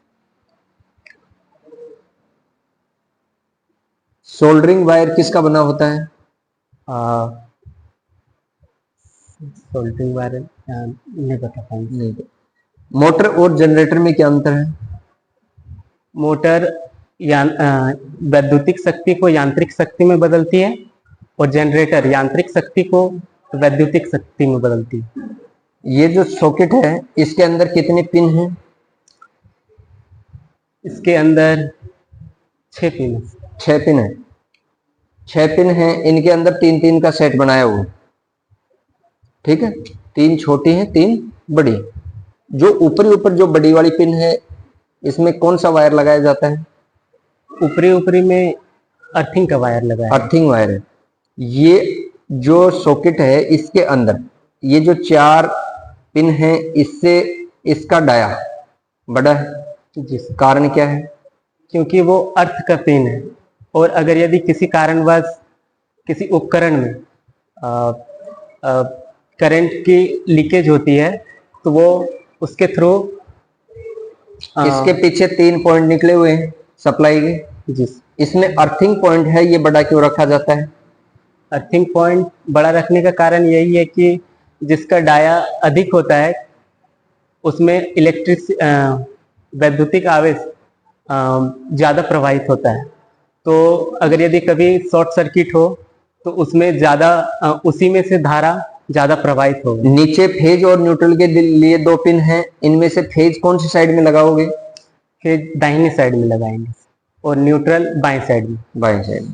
सोल्डरिंग वायर किसका बना होता है? सोल्डरिंग वायर नहीं बता पाएंगे। नहीं। मोटर और जनरेटर में क्या अंतर है? मोटर वैद्युतिक शक्ति को यांत्रिक शक्ति में बदलती है, और जनरेटर यांत्रिक शक्ति को वैद्युतिक शक्ति में बदलती है। ये जो सॉकेट है इसके अंदर कितने पिन हैं? इसके अंदर 6 पिन है। 6 पिन है। 6 पिन है, इनके अंदर 3-3 का सेट बनाया हुआ है। ठीक है, 3 छोटी हैं, 3 बड़ी। जो ऊपर जो बड़ी वाली पिन है इसमें कौन सा वायर लगाया जाता है? ऊपरी में अर्थिंग का वायर लगा है। अर्थिंग वायर है। ये जो सॉकेट है इसके अंदर ये जो 4 पिन है इससे इसका डाया बड़ा है। जिस कारण क्या है? क्योंकि वो अर्थ का पिन है, और अगर यदि किसी कारणवश किसी उपकरण में करंट की लीकेज होती है तो वो उसके थ्रू इसके पीछे 3 पॉइंट निकले हुए हैं सप्लाई के। जिस इसमें अर्थिंग पॉइंट है, ये बड़ा क्यों रखा जाता है? अर्थिंग पॉइंट बड़ा रखने का कारण यही है कि जिसका डाया अधिक होता है उसमें वैद्युतिक आवेश ज़्यादा प्रवाहित होता है। तो अगर यदि कभी शॉर्ट सर्किट हो तो उसमें उसी में से धारा ज़्यादा प्रवाहित होगी। नीचे फेज और न्यूट्रल के लिए 2 पिन हैं, इनमें से फेज कौन सी साइड में लगाओगे? फेज दाहिने साइड में लगाएंगे और न्यूट्रल बाएं साइड में। बाएं साइड में।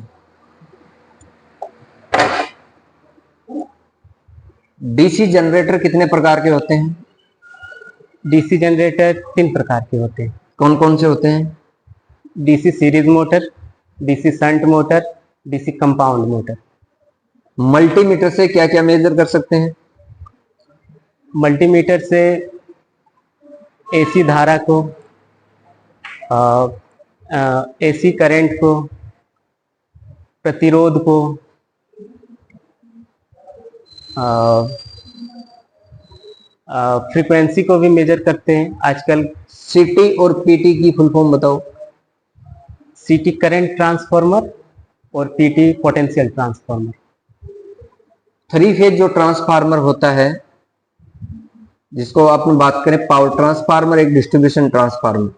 डीसी जनरेटर कितने प्रकार के होते हैं? डीसी जनरेटर 3 प्रकार के होते हैं। कौन कौन से होते हैं? DC series motor, DC shunt motor, DC compound motor. Multimeter से क्या क्या मेजर कर सकते हैं? मल्टीमीटर से एसी धारा को, एसी करंट को, प्रतिरोध को, फ्रीक्वेंसी को भी मेजर करते हैं आजकल। सीटी और पीटी की फुल फॉर्म बताओ। सीटी करंट ट्रांसफार्मर और पीटी पोटेंशियल ट्रांसफार्मर। 3 फेज जो ट्रांसफार्मर होता है जिसको अपन बात करें पावर ट्रांसफार्मर, एक डिस्ट्रीब्यूशन ट्रांसफार्मर।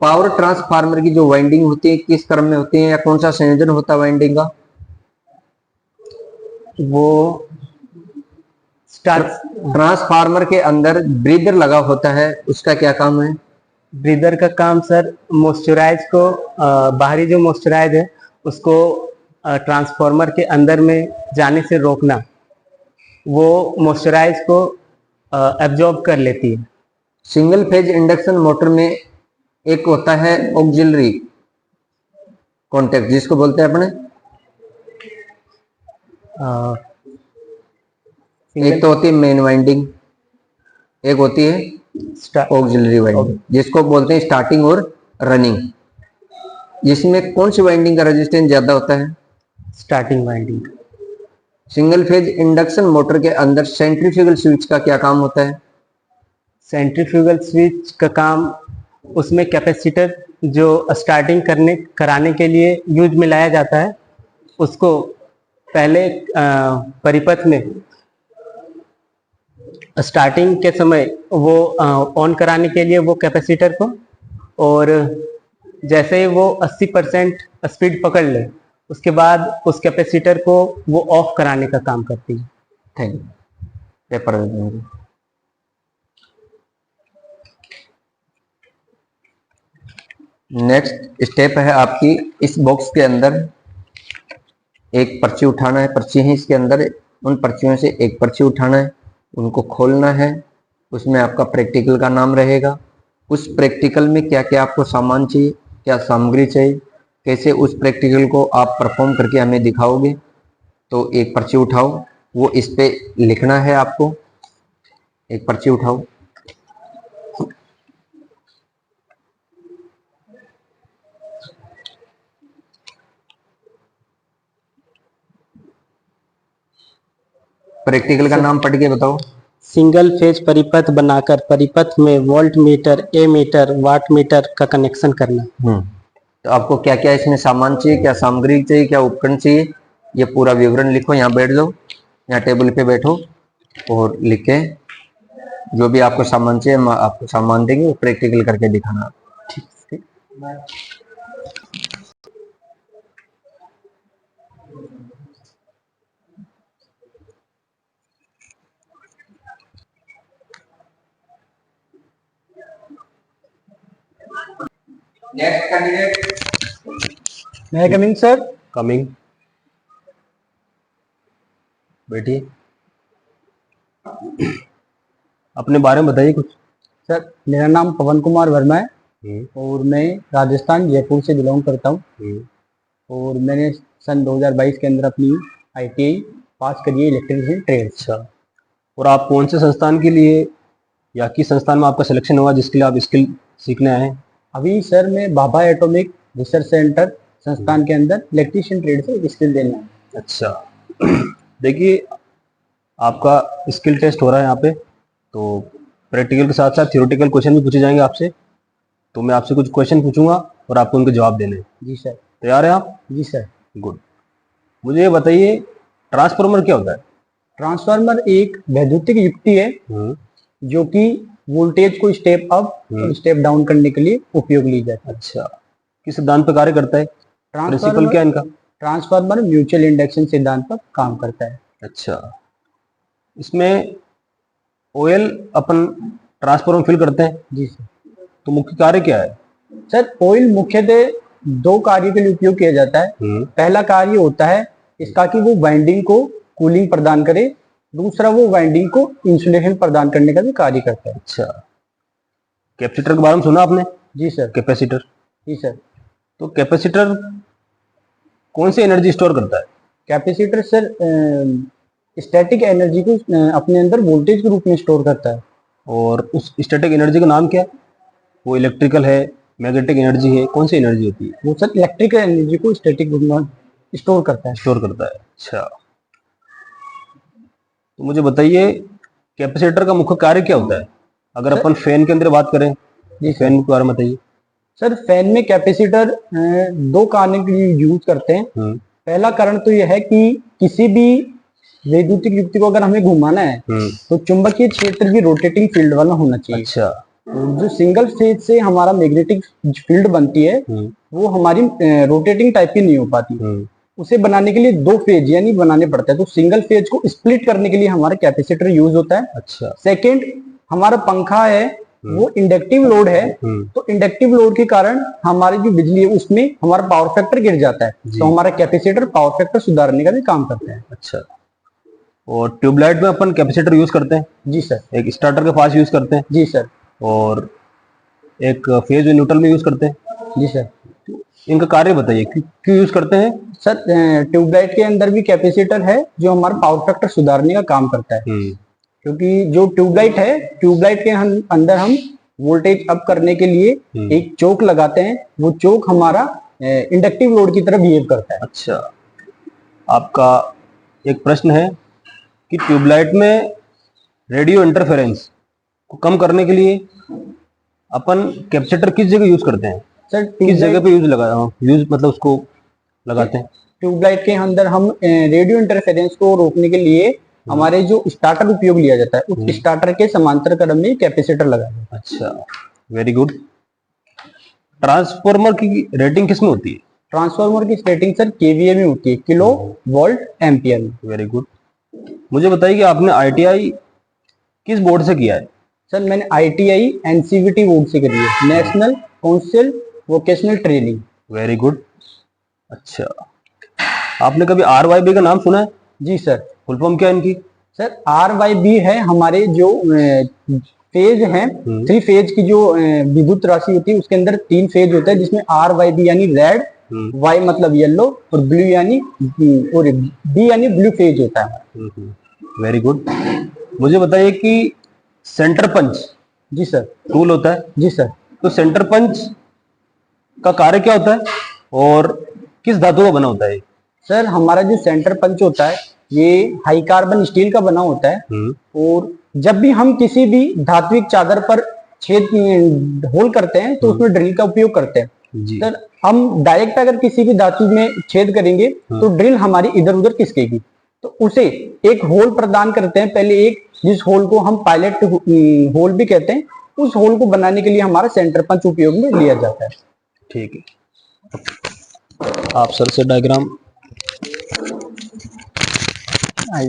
पावर ट्रांसफार्मर की जो वाइंडिंग होती है किस क्रम में होती है या कौन सा संयोजन होता है वाइंडिंग का? वो ट्रांसफार्मर के अंदर ब्रीदर लगा होता है, उसका क्या काम है? ब्रीदर का काम सर मॉइस्चराइज को, बाहरी जो मॉइस्चराइज है उसको ट्रांसफार्मर के अंदर में जाने से रोकना। वो मॉइस्चराइज को एब्जॉर्ब कर लेती है। सिंगल फेज इंडक्शन मोटर में एक होता है ऑक्सिलरी कॉन्टेक्ट जिसको बोलते हैं अपने, एक तो होती है मेन वाइंडिंग, एक होती है ऑक्सिलरी वाइंडिंग जिसको बोलते हैं स्टार्टिंग और रनिंग। जिसमें कौन सी वाइंडिंग का रेजिस्टेंस ज्यादा होता है? Starting winding. Single phase induction motor के अंदर सेंट्रीफ्यूगल स्विच का क्या काम होता है? सेंट्रीफ्यूगल स्विच का काम, उसमें कैपेसिटर जो स्टार्टिंग कराने के लिए यूज में लाया जाता है उसको पहले परिपथ में स्टार्टिंग के समय वो ऑन कराने के लिए वो कैपेसिटर को, और जैसे ही वो 80% स्पीड पकड़ ले उसके बाद उस कैपेसिटर को वो ऑफ कराने का काम करती है। Thank you. पेपर दे देंगे। नेक्स्ट स्टेप है आपकी, इस बॉक्स के अंदर एक पर्ची उठाना है। पर्ची है इसके अंदर, उन पर्चियों से एक पर्ची उठाना है, उनको खोलना है। उसमें आपका प्रैक्टिकल का नाम रहेगा। उस प्रैक्टिकल में क्या क्या आपको सामान चाहिए, क्या सामग्री चाहिए, कैसे उस प्रैक्टिकल को आप परफॉर्म करके हमें दिखाओगे। तो एक पर्ची उठाओ, वो इस पे लिखना है आपको। एक पर्ची उठाओ। प्रैक्टिकल का नाम पढ़ के बताओ। सिंगल फेज परिपथ बनाकर परिपथ में वोल्ट मीटर, ए मीटर, वाट मीटर का कनेक्शन करना। तो आपको क्या क्या इसमें सामान चाहिए, क्या सामग्री चाहिए, क्या उपकरण चाहिए, ये पूरा विवरण लिखो। यहाँ बैठ जाओ, यहाँ टेबल पे बैठो और लिख के जो भी आपको सामान चाहिए हम आपको सामान देंगे, वो प्रैक्टिकल करके दिखाना। ठीक। Next candidate. मैं कमिंग सर। कमिंग। बैठिए। अपने बारे में बताइए कुछ। सर मेरा नाम पवन कुमार वर्मा है और मैं राजस्थान जयपुर से बिलोंग करता हूँ। और मैंने सन 2022 के अंदर अपनी ITI पास करी है, इलेक्ट्रिशियन ट्रेड। अच्छा, और आप कौन से संस्थान के लिए या किस संस्थान में आपका सिलेक्शन हुआ जिसके लिए आप स्किल सीखने आए हैं? अभी सर मैं भाभा एटॉमिक रिसर्च सेंटर संस्थान के अंदर इलेक्ट्रिशियन ट्रेड से स्किल देना है। अच्छा, देखिए आपका स्किल टेस्ट हो रहा है यहाँ पे, तो प्रैक्टिकल के साथ साथ थ्योरेटिकल क्वेश्चन भी पूछे जाएंगे आपसे। तो मैं आपसे कुछ क्वेश्चन पूछूंगा और आपको उनके जवाब देने हैं। जी सर। तैयार हैं आप? जी सर। गुड। मुझे ये बताइए, ट्रांसफार्मर क्या होता है? ट्रांसफार्मर एक वैद्युतिक युक्ति है जो कि वोल्टेज को स्टेप अप और स्टेप डाउन करने के लिए उपयोग ली जाती है। अच्छा, किस सिद्धांत पर कार्य करता है? प्रिंसिपल क्या है इनका? ट्रांसफार्मर म्यूचुअल इंडक्शन सिद्धांत पर काम करता है। अच्छा, इसमें ऑयल अपन ट्रांसफार्मर फिल करते हैं। जी सर। तो मुख्य कार्य क्या है? सर ऑयल मुख्यतः दो कार्य के लिए उपयोग किया जाता है। पहला कार्य होता है इसका कि वो वाइंडिंग को कूलिंग प्रदान करे, दूसरा वो वाइंडिंग को इंसुलेशन प्रदान करने का भी कार्य करता है। अच्छा, कैपेसिटर के बारे में सुना आपने? जी सर। कैपेसिटर। जी सर। तो कैपेसिटर कौन सी एनर्जी स्टोर करता है? कैपेसिटर सर स्टैटिक एनर्जी को अपने अंदर वोल्टेज के रूप में स्टोर करता है। और उस स्टैटिक एनर्जी का नाम क्या है? वो इलेक्ट्रिकल है, मैग्नेटिक एनर्जी है, कौन सी एनर्जी होती है? वो सर इलेक्ट्रिकल एनर्जी को स्टैटिक रूप में स्टोर करता है। स्टोर करता है। अच्छा, तो मुझे बताइए कैपेसिटर का मुख्य कार्य क्या होता है? अगर अपन फैन के अंदर बात करें, फैन के बारे में बताइए। सर फैन में कैपेसिटर दो कारण के लिए यूज करते हैं। पहला कारण तो यह है कि किसी भी वैद्युतिक युक्ति को अगर हमें घुमाना है तो चुंबकीय क्षेत्र भी रोटेटिंग फील्ड वाला होना चाहिए। अच्छा, जो सिंगल फेज से हमारा मैग्नेटिक फील्ड बनती है वो हमारी रोटेटिंग टाइप की नहीं हो पाती। उसे बनाने के लिए दो फेज यानी बनाने पड़ता है। तो सिंगल फेज को स्प्लिट करने के लिए हमारा कैपेसिटर यूज होता है। अच्छा। सेकेंड, हमारा पंखा है वो इंडक्टिव लोड है, तो इंडक्टिव लोड के कारण हमारी जो बिजली है उसमें हमारा पावर फैक्टर गिर जाता है, तो हमारा कैपेसिटर पावर फैक्टर सुधारने का भी काम करता है। अच्छा, और ट्यूबलाइट में अपन कैपेसिटर यूज करते हैं? जी सर। एक स्टार्टर के पास यूज करते हैं। जी सर। और एक फेज न्यूट्रल में यूज करते हैं। जी सर। इनका कार्य बताइए, क्यों यूज करते हैं? सर ट्यूबलाइट के अंदर भी कैपेसिटर है जो हमारा पावर फैक्टर सुधारने का काम करता है। क्योंकि जो ट्यूबलाइट है, ट्यूबलाइट के अंदर हम वोल्टेज अप करने के लिए एक चोक लगाते हैं, वो चोक हमारा इंडक्टिव लोड की तरह बिहेव करता है। अच्छा, आपका एक प्रश्न है कि ट्यूबलाइट में रेडियो इंटरफेरेंस को कम करने के लिए अपन कैपेसिटर किस जगह यूज करते हैं? सर किस जगह पे यूज मतलब उसको लगाते हैं? ट्यूबलाइट के अंदर हम रेडियो इंटरफेरेंस को रोकने के लिए हमारे जो स्टार्टर उपयोग लिया जाता है उस स्टार्टर के समांतर क्रम में कैपेसिटर लगा है। अच्छा, वेरी गुड। ट्रांसफार्मर की रेटिंग किसमें होती है? ट्रांसफार्मर की रेटिंग सर केवीए में होती है, किलो वोल्ट एम्पियर में। Very good. मुझे बताइए कि आपने आईटीआई किस बोर्ड से किया है? सर मैंने आईटीआई एनसीवीटी बोर्ड से करी है, national council vocational training. Very good. अच्छा, आपने कभी आरवाईबी का नाम सुना है? जी सर। फुल फॉर्म क्या है इनकी? सर आरवाईबी है हमारे जो फेज हैं, 3 फेज की जो विद्युत राशि होती है उसके अंदर 3 फेज होता है, जिसमें आरवाईबी यानी रेड, वाई मतलब येलो और ब्लू यानी और बी यानी ब्लू फेज होता है। Very good. मुझे बताइए कि सेंटर पंच जी सर। टूल होता है, जी सर। तो सेंटर पंच का कार्य क्या होता है और किस धातु का बना होता है? सर हमारा जो सेंटर पंच होता है ये हाई कार्बन स्टील का बना होता है, और जब भी हम किसी भी धात्विक चादर पर छेद होल करते हैं तो उसमें ड्रिल का उपयोग करते हैं। जी। सर हम डायरेक्ट अगर किसी भी धातु में छेद करेंगे तो ड्रिल हमारी इधर उधर खिसकेगी, तो उसे एक होल प्रदान करते हैं पहले, एक जिस होल को हम पायलट होल भी कहते हैं, उस होल को बनाने के लिए हमारा सेंटर पंच उपयोग में लिया जाता है। ठीक है, आप सर से डायग्राम आइए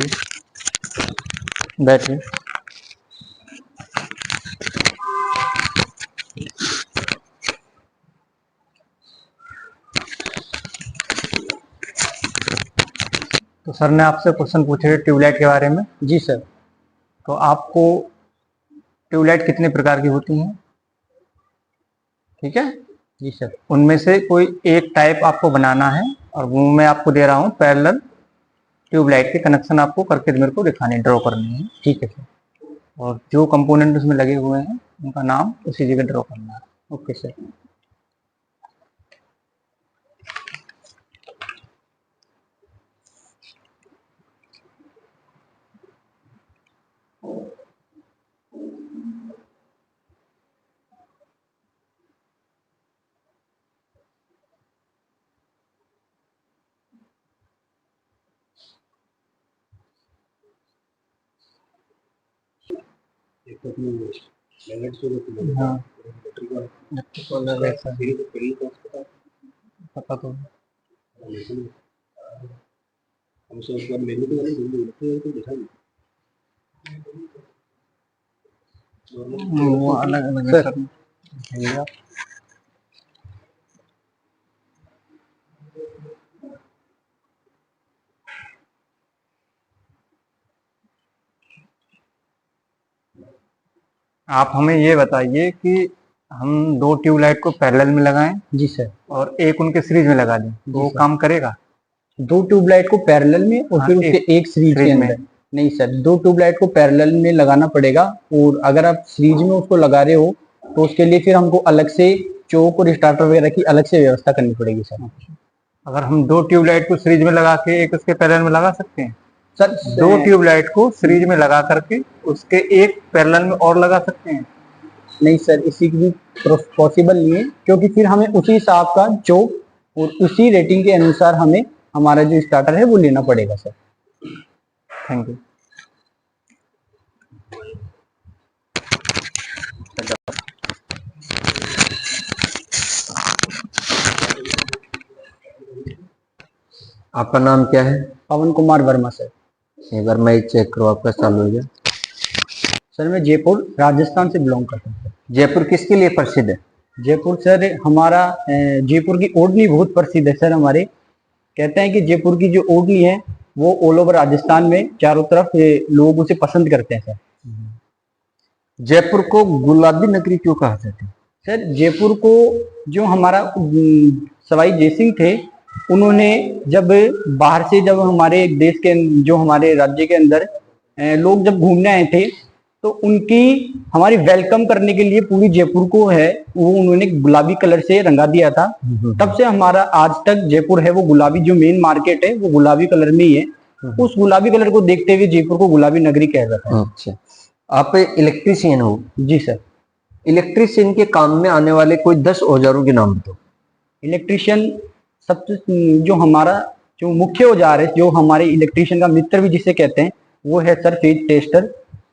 बैठिए। तो सर ने आपसे क्वेश्चन पूछे ट्यूबलाइट के बारे में। जी सर। तो आपको ट्यूबलाइट कितने प्रकार की होती हैं? ठीक है। जी सर। उनमें से कोई एक टाइप आपको बनाना है और वो मैं आपको दे रहा हूँ पैरेलल ट्यूबलाइट के कनेक्शन आपको करके मेरे को दिखाने ड्रॉ करनी है। ठीक है सर। और जो कंपोनेंट उसमें लगे हुए हैं उनका नाम उसी जगह ड्रॉ करना है। Okay sir. हाँ पता तो वो अलग अलग है सर। आप हमें ये बताइए कि हम 2 ट्यूबलाइट को पैरेलल में लगाएं। जी सर। और एक उनके सीरीज में लगा दें, तो वो काम करेगा? 2 ट्यूबलाइट को पैरेलल में और फिर उसके एक सीरीज के अंदर? नहीं सर, 2 ट्यूबलाइट को पैरेलल में लगाना पड़ेगा, और अगर आप सीरीज में उसको लगा रहे हो तो उसके लिए फिर हमको अलग से चोक और स्टार्टर वगैरह की अलग से व्यवस्था करनी पड़ेगी सर। अगर हम 2 ट्यूबलाइट को सीरीज में लगा के एक उसके पैरेलल में लगा सकते हैं? सर 2 ट्यूबलाइट को सीरीज में लगा करके उसके एक पैरेलल में और लगा सकते हैं? नहीं सर, इसी की पॉसिबल नहीं है, क्योंकि फिर हमें उसी हिसाब का चोक और उसी रेटिंग के अनुसार हमें हमारा जो स्टार्टर है वो लेना पड़ेगा सर। Thank you. आपका नाम क्या है? पवन कुमार वर्मा सर। एक बार मैं चेक करूँ आपका चालू हो गया। सर मैं जयपुर राजस्थान से बिलोंग करता हूँ। जयपुर किसके लिए प्रसिद्ध है? जयपुर सर हमारा जयपुर की ओढ़नी बहुत प्रसिद्ध है सर। हमारे कहते हैं कि जयपुर की जो ओढ़नी है वो ऑल ओवर राजस्थान में चारों तरफ लोग उसे पसंद करते हैं सर। जयपुर को गुलाबी नगरी क्यों कहा जाता है? सर जयपुर को जो हमारा सवाई जयसिंह थे, उन्होंने जब बाहर से जब हमारे देश के जो हमारे राज्य के अंदर लोग जब घूमने आए थे, तो उनकी हमारी वेलकम करने के लिए पूरी जयपुर को है वो उन्होंने गुलाबी कलर से रंगा दिया था। तब से हमारा आज तक जयपुर है वो गुलाबी, जो मेन मार्केट है वो गुलाबी कलर में ही है। उस गुलाबी कलर को देखते हुए जयपुर को गुलाबी नगरी कहा जाता है। अच्छा, आप इलेक्ट्रीशियन हो? जी सर। इलेक्ट्रीशियन के काम में आने वाले कोई 10 औजारों के नाम बताओ। इलेक्ट्रीशियन सबसे जो हमारा जो मुख्य औजार है, जो हमारे इलेक्ट्रीशियन का मित्र भी जिसे कहते हैं, वो है सर फेज टेस्टर।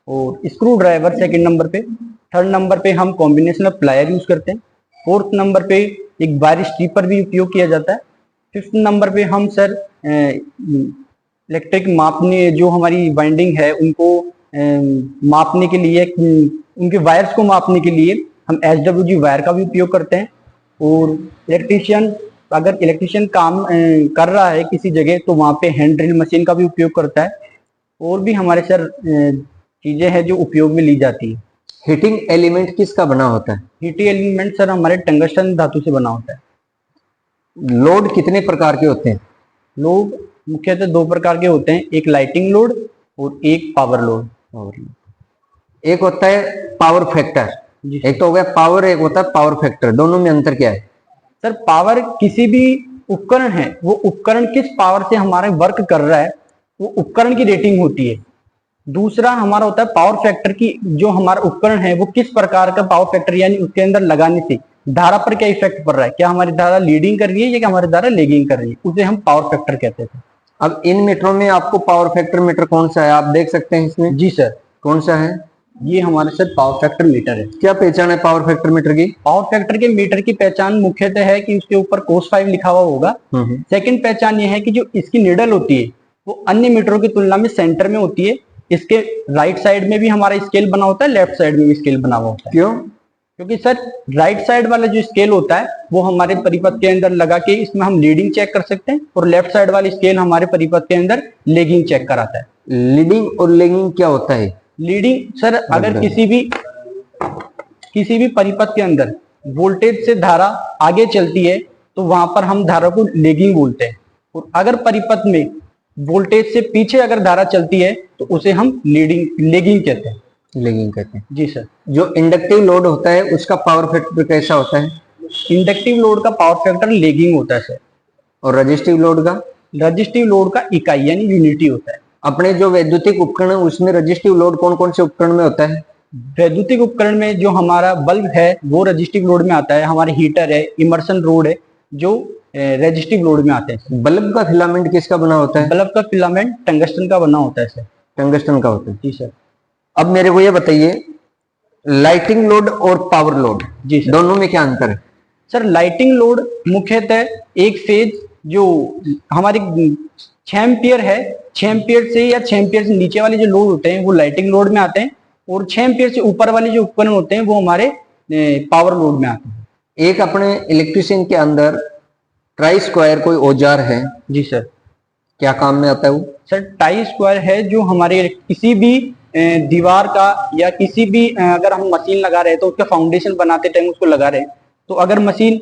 और स्क्रू ड्राइवर सेकंड नंबर पे। थर्ड नंबर पे हम कॉम्बिनेशन ऑफ प्लायर यूज करते हैं। फोर्थ नंबर पे एक वायर स्ट्रिपर भी उपयोग किया जाता है। फिफ्थ नंबर पे हम सर इलेक्ट्रिक मापने जो हमारी वाइंडिंग है उनको मापने के लिए, उनके वायर्स को मापने के लिए हम SWG वायर का भी उपयोग करते हैं। और अगर इलेक्ट्रिशियन काम कर रहा है किसी जगह तो वहाँ पे हैंड ड्रिल मशीन का भी उपयोग करता है। और भी हमारे सर चीजें हैं जो उपयोग में ली जाती है। हीटिंग एलिमेंट किसका बना होता है? हीटिंग एलिमेंट सर हमारे टंगस्टन धातु से बना होता है। लोड कितने प्रकार के होते हैं? लोड मुख्यतः दो प्रकार के होते हैं, एक लाइटिंग लोड और एक पावर लोड। एक होता है पावर फैक्टर, एक तो हो गया पावर, एक होता है पावर फैक्टर। दोनों में अंतर क्या है? सर पावर किसी भी उपकरण है, वो उपकरण किस पावर से हमारे वर्क कर रहा है वो उपकरण की रेटिंग होती है। दूसरा हमारा होता है पावर फैक्टर की, जो हमारा उपकरण है वो किस प्रकार का पावर फैक्टर, यानी उसके अंदर लगाने से धारा पर क्या इफेक्ट पड़ रहा है, क्या हमारी धारा लीडिंग कर रही है या क्या हमारी धारा लेगिंग कर रही है, उसे हम पावर फैक्टर कहते थे। अब इन मीटरों में आपको पावर फैक्टर मीटर कौन सा है आप देख सकते हैं इसमें? जी सर। कौन सा है? ये हमारे सर पावर फैक्टर मीटर है। क्या पहचान है पावर फैक्टर मीटर की? पावर फैक्टर के मीटर की पहचान मुख्यतः है कि उसके ऊपर cos 5 लिखा हुआ होगा। सेकंड पहचान ये है कि जो इसकी निडल होती है वो अन्य मीटरों की तुलना में सेंटर में होती है। इसके राइट साइड में भी हमारा स्केल बना होता है, लेफ्ट साइड में भी स्केल बना हुआ होता है। क्यों? क्योंकि सर राइट साइड वाला जो स्केल होता है वो हमारे परिपथ के अंदर लगा के इसमें हम लीडिंग चेक कर सकते हैं, और लेफ्ट साइड वाला स्केल हमारे परिपथ के अंदर लेगिंग चेक कराता है। लीडिंग और लेगिंग क्या होता है? लीडिंग सर अगर किसी भी परिपथ के अंदर वोल्टेज से धारा आगे चलती है तो वहां पर हम धारा को लेगिंग बोलते हैं, और अगर परिपथ में वोल्टेज से पीछे अगर धारा चलती है तो उसे हम लेगिंग कहते हैं। लेगिंग कहते हैं। जी सर। जो इंडक्टिव लोड होता है उसका पावर फैक्टर कैसा होता है? इंडक्टिव लोड का पावर फैक्टर लेगिंग होता है सर। और रजिस्टिव लोड का? रजिस्टिव लोड का इकाई यानी यूनिटी होता है। अपने जो वैद्युतिक उपकरण है उसमें रजिस्टिव लोड कौन कौन से उपकरण में होता है? वैद्युतिक उपकरण में जो हमारा बल्ब है वो रजिस्टिव लोड में आता है, हमारे हीटर है, इमर्शन रोड है जो रजिस्टिव लोड में आते हैं। बल्ब का फिलामेंट किसका बना होता है? बल्ब का फिलामेंट टंगस्टन का बना होता है सर। टंगस्टन का होता है। जी सर। अब मेरे को ये बताइए, लाइटिंग लोड और पावर लोड, जी सर, दोनों में क्या अंतर है? सर लाइटिंग लोड मुख्यतः एक फेज जो हमारी 6 एम्पियर है, 6 एम्पियर से या 6 एम्पियर से नीचे वाले जो लोड होते हैं वो लाइटिंग लोड में आते हैं, और 6 एम्पियर से ऊपर वाले जो उपकरण होते हैं वो हमारे पावर लोड में आते हैं। एक अपने इलेक्ट्रिशियन के अंदर ट्राई स्क्वायर कोई औजार है? जी सर। क्या काम में आता है वो? सर टाई स्क्वायर है जो हमारे किसी भी दीवार का या किसी भी अगर हम मशीन लगा रहे हैं तो उसका फाउंडेशन बनाते टाइम उसको लगा रहे हैं, तो अगर मशीन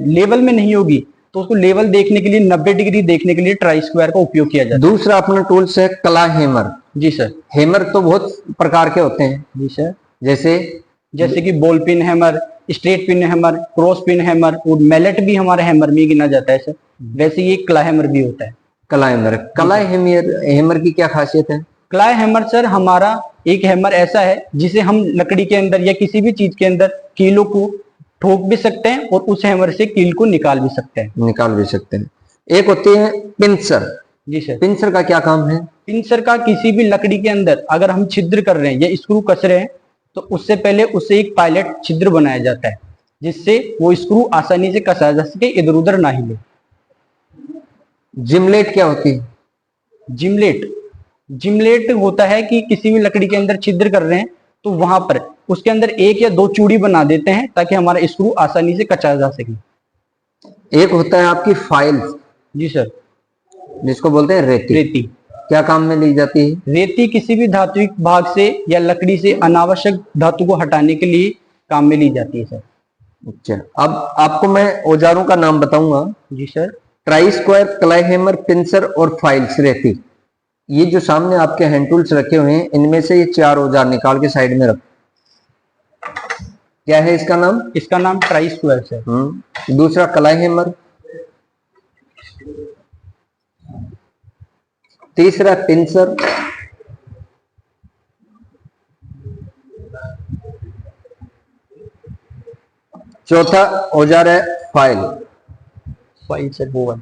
लेवल में नहीं होगी तो उसको लेवल देखने के लिए 90 डिग्री देखने के लिए ट्राई स्क्वायर का उपयोग किया जाता है। दूसरा अपना टूल्स है कला हैमर। जी सर। हैमर तो बहुत प्रकार के होते हैं। जी सर। जैसे कि ball pin hammer, straight pin hammer, cross pin hammer, और मैलेट भी हमारे हैमर में गिना जाता है सर। वैसे ये क्ला हैमर भी होता है। कला हैमर। कला हैमर की क्या खासियत है? क्ला हैमर सर हमारा एक हैमर ऐसा है जिसे हम लकड़ी के अंदर या किसी भी चीज के अंदर कीलों को ठोक भी सकते हैं और उस हैमर से कील को निकाल भी सकते हैं। एक होती है पिंसर। जी सर। पिंसर का क्या काम है? पिंसर का किसी भी लकड़ी के अंदर अगर हम छिद्र कर रहे हैं या स्क्रू कस रहे हैं तो उससे पहले उसे एक पायलट छिद्र बनाया जाता है जिससे वो स्क्रू आसानी से कसा जा सके, इधर उधर ना हिले। जिमलेट क्या होती है? जिमलेट होता है कि किसी भी लकड़ी के अंदर छिद्र कर रहे हैं तो वहां पर उसके अंदर 1 या 2 चूड़ी बना देते हैं ताकि हमारा स्क्रू आसानी से कसा जा सके। एक होता है आपकी फाइल। जी सर। जिसको बोलते हैं रेती। क्या काम में ली जाती है? रेती किसी भी धात्विक भाग से या लकड़ी से अनावश्यक धातु को हटाने के लिए काम में ली जाती है सर। अच्छा, अब आपको मैं औजारों का नाम बताऊंगा। जी सर। Try square, claw hammer, pincer और फाइल्स, रेती। ये जो सामने आपके हैंड टूल्स रखे हुए हैं इनमें से ये 4 औजार निकाल के साइड में रखो। क्या है इसका नाम? इसका नाम ट्राई स्क्वायर है। दूसरा क्लाई हैमर, तीसरा पिंसर, चौथा औजार है फाइल से वो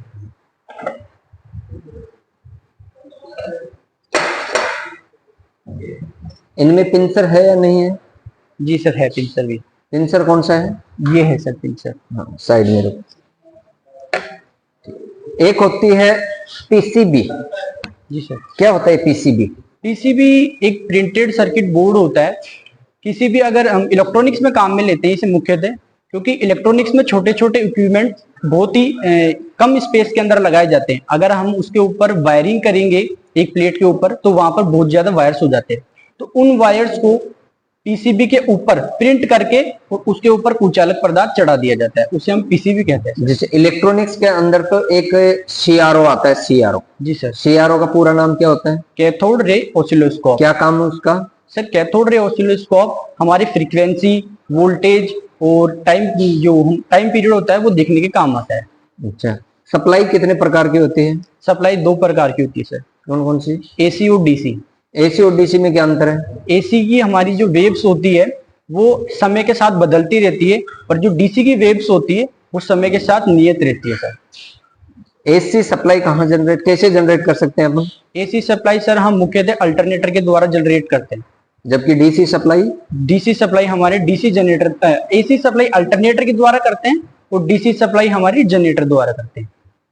इनमें पिंसर है या नहीं है? जी सर, है पिंसर भी। पिंसर कौन सा है? ये है सर पिंसर। हाँ, साइड में रखो। एक होती है पीसीबी। जी सर। क्या होता है पीसीबी? पीसीबी एक प्रिंटेड सर्किट बोर्ड होता है। किसी भी अगर हम इलेक्ट्रॉनिक्स में काम में लेते हैं इसे मुख्यतः, क्योंकि इलेक्ट्रॉनिक्स में छोटे छोटे इक्विपमेंट बहुत ही कम स्पेस के अंदर लगाए जाते हैं। अगर हम उसके ऊपर वायरिंग करेंगे एक प्लेट के ऊपर तो वहां पर बहुत ज्यादा वायर्स हो जाते हैं। तो उन वायर्स को पीसीबी के ऊपर प्रिंट करके और उसके ऊपर कुचालक पदार्थ चढ़ा दिया जाता है, उसे हम पीसीबी कहते हैं। जैसे इलेक्ट्रॉनिक्स के अंदर तो एक सीआरओ आता है, सीआरओ। जी सर। सीआरओ का पूरा नाम क्या होता है? Cathode ray oscilloscope. क्या काम है उसका? सर कैथोड रे ऑसिलोस्कोप हमारी फ्रीक्वेंसी, वोल्टेज और टाइम पीरियड होता है वो देखने के काम आता है। अच्छा, सप्लाई कितने प्रकार की होती है? सप्लाई 2 प्रकार की होती है सर। कौन कौन सी? एसी और डीसी। एसी और डीसी में क्या अंतर है? एसी की हमारी जो वेव्स होती है वो समय के साथ बदलती रहती है, और जो डीसी की वेव्स होती है वो समय के साथ नियत रहती है सर। एसी सप्लाई कैसे जनरेट कर सकते हैं अपन? एसी सप्लाई सर हम मुख्यतः अल्टरनेटर के द्वारा जनरेट करते हैं, जबकि डीसी सप्लाई हमारे DC generator, AC supply alternator के द्वारा करते हैं और डीसी सप्लाई हमारी जनरेटर द्वारा करते हैं।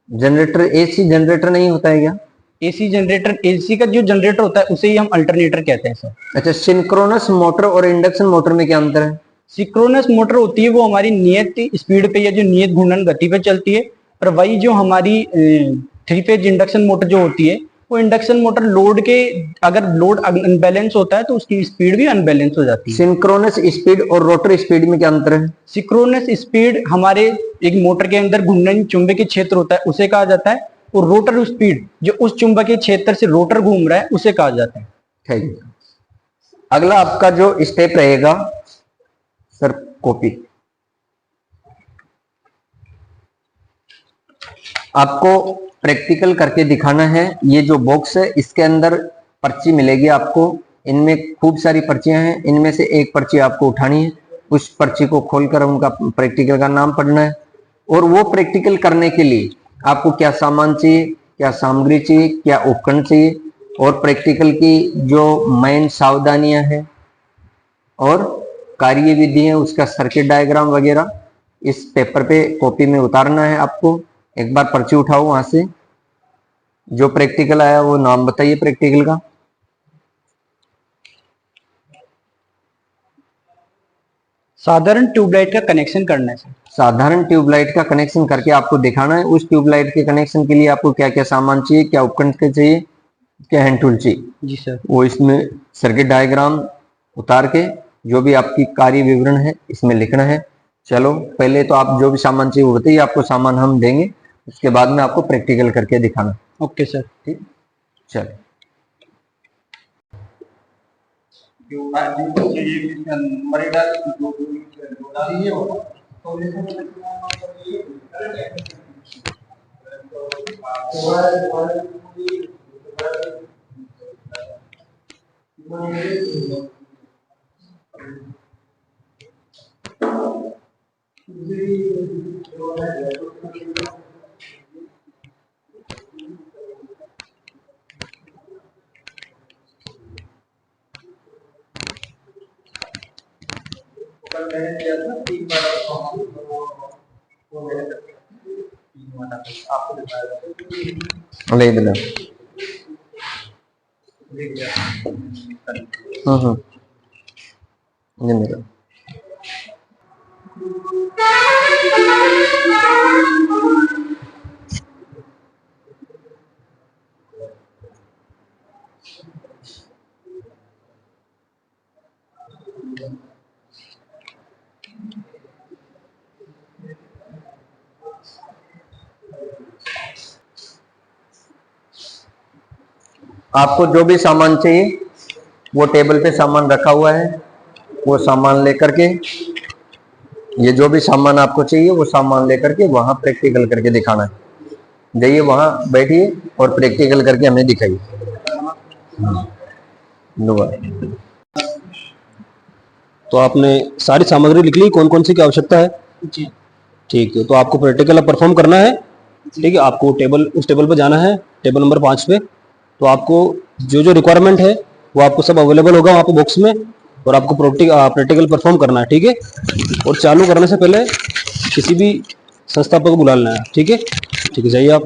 जनरेटर एसी जनरेटर नहीं होता है क्या? एसी जनरेटर, एसी का जो जनरेटर होता है उसे ही हम अल्टरनेटर कहते हैं सर। अच्छा, सिंक्रोनस मोटर और इंडक्शन मोटर में क्या अंतर है? सिंक्रोनस मोटर होती है वो हमारी नियत स्पीड पे या जो नियत घूर्णन गति पे चलती है, पर वही जो हमारी 3 फेज इंडक्शन मोटर जो होती है वो इंडक्शन मोटर अगर लोड अनबैलेंस होता है तो उसकी स्पीड भी अनबैलेंस हो जाती है। सिंक्रोनस स्पीड और रोटर स्पीड में क्या अंतर है? सिंक्रोनस स्पीड हमारे एक मोटर के अंदर घूमने चुंबकीय क्षेत्र होता है उसे कहा जाता है, और रोटर स्पीड जो उस चुंबकीय क्षेत्र से रोटर घूम रहा है उसे कहा जाता है। ठीक है। अगला आपका जो स्टेप रहेगा सर, कॉपी। आपको प्रैक्टिकल करके दिखाना है। ये जो बॉक्स है इसके अंदर पर्ची मिलेगी आपको। इनमें खूब सारी पर्चियां हैं, इनमें से एक पर्ची आपको उठानी है। उस पर्ची को खोलकर उनका प्रैक्टिकल का नाम पढ़ना है, और वो प्रैक्टिकल करने के लिए आपको क्या सामान चाहिए, क्या सामग्री चाहिए, क्या उपकरण चाहिए, और प्रैक्टिकल की जो मेन सावधानियां हैं और कार्य विधि है उसका सर्किट डायग्राम वगैरह इस पेपर पे कॉपी में उतारना है आपको। एक बार पर्ची उठाओ वहां से, जो प्रैक्टिकल आया वो नाम बताइए प्रैक्टिकल का। साधारण ट्यूबलाइट का कनेक्शन करना है सर। साधारण ट्यूबलाइट का कनेक्शन करके आपको दिखाना है। उस ट्यूबलाइट के कनेक्शन के लिए आपको क्या क्या सामान चाहिए, क्या उपकरण चाहिए, क्या हैंड टूल चाहिए, जी सर। वो इसमें सर्किट डायग्राम उतार के जो भी आपकी कार्य विवरण है इसमें लिखना है। चलो पहले तो आप जो भी सामान चाहिए वो बताइए, आपको सामान हम देंगे, उसके बाद में आपको प्रैक्टिकल करके दिखाना। Okay sir. ठीक, चलो। ले दे लो। ये मेरा आपको जो भी सामान चाहिए वो टेबल पे सामान रखा हुआ है, वो सामान लेकर के, ये जो भी सामान आपको चाहिए वो सामान लेकर के वहां प्रैक्टिकल करके दिखाना है। जाइए वहां बैठिए और प्रैक्टिकल करके हमें दिखाइए। तो आपने सारी सामग्री लिख ली, कौन कौन सी की आवश्यकता है? जी ठीक है, तो आपको प्रैक्टिकल परफॉर्म करना है। ठीक है, आपको उस टेबल पे जाना है, टेबल नंबर 5 पे। तो आपको जो जो रिक्वायरमेंट है वो आपको सब अवेलेबल होगा वहाँ पे बॉक्स में, और आपको प्रैक्टिकल परफॉर्म करना है, ठीक है। और चालू करने से पहले किसी भी संस्थापक को बुला लेना है, ठीक है। ठीक है, जाइए आप।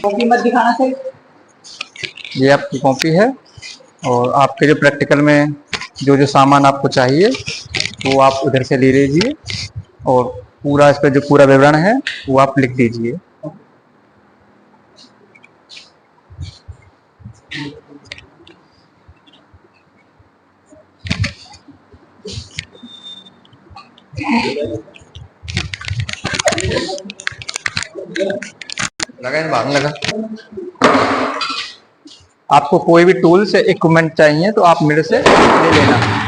कॉपी मत दिखाना सर। ये आपकी कॉपी है, और आपके जो प्रैक्टिकल में जो जो सामान आपको चाहिए वो आप उधर से ले लीजिए, और पूरा इस पर जो पूरा विवरण है वो आप लिख दीजिए। लगा इन भाग लगा। आपको कोई भी टूल्स या इक्विपमेंट चाहिए तो आप मेरे से ले लेना।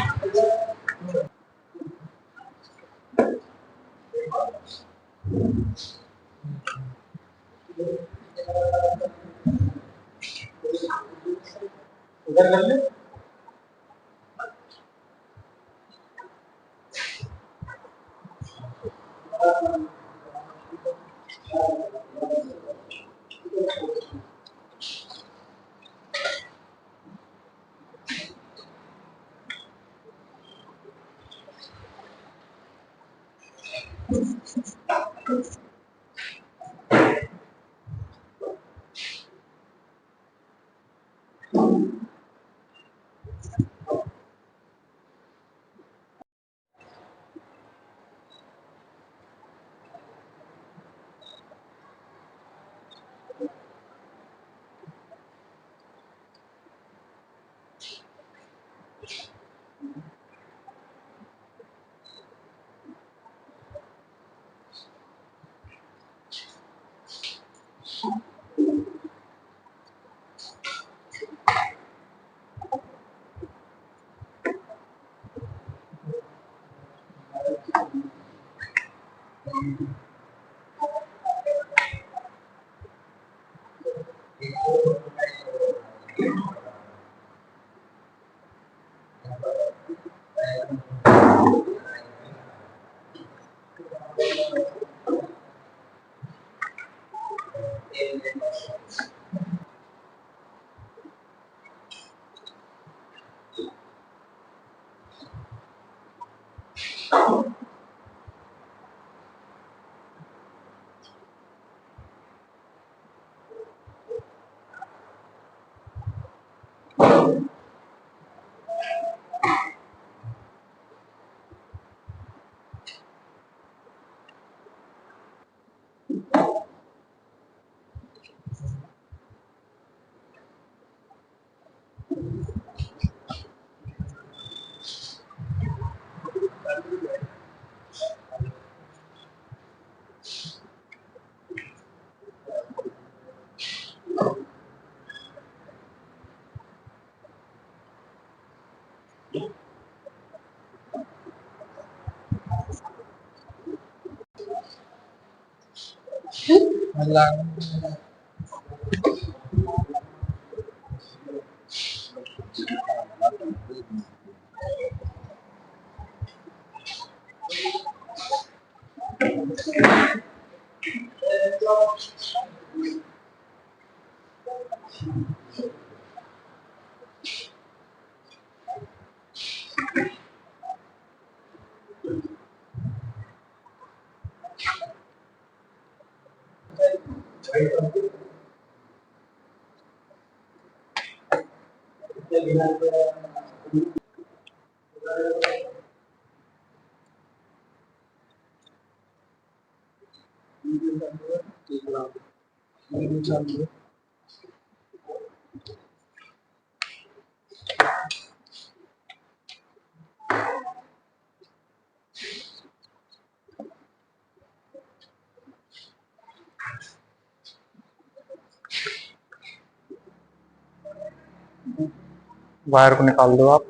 वायर को निकाल दो आप,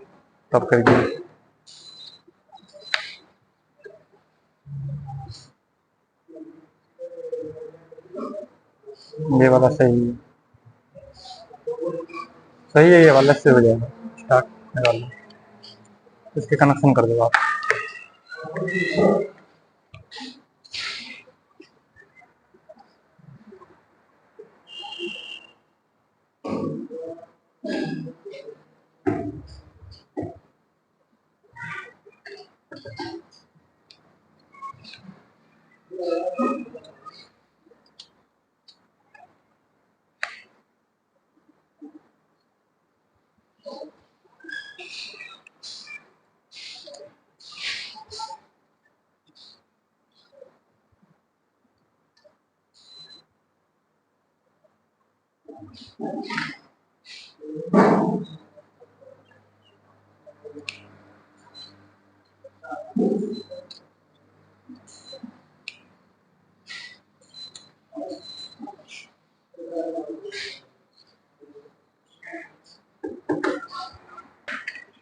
तब कर दीजिए। ये वाला सही है, सही है, ये वाला से हो जाएगा। स्टार्ट निकाल दो, इसके कनेक्शन कर दो आप।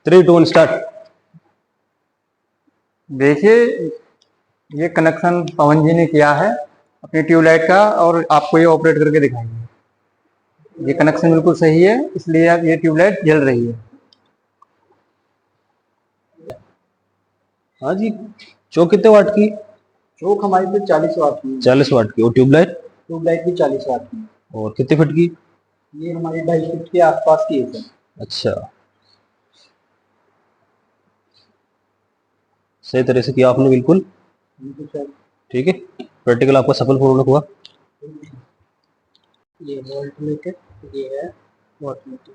3 2 1 स्टार्ट। देखिए, ये कनेक्शन पवन जी ने किया है अपनी ट्यूबलाइट का, और आपको ये ऑपरेट करके दिखाएंगे। ये कनेक्शन बिल्कुल सही है, इसलिए अब ये ट्यूबलाइट जल रही है। हाँ जी, चौक कितने वाट की? चौक हमारी पे 40 वाट की है। 40 वाट की। और ट्यूबलाइट? ट्यूबलाइट भी 40 वाट की है। और कितने फीट की? ये हमारी 2.5 फीट के आसपास की है सर। अच्छा, सही तरह से किया आपने, बिल्कुल ठीक है। प्रैक्टिकल आपका सफलपूर्वक हुआ। ये वोल्टमीटर, ये है वोल्टमीटर।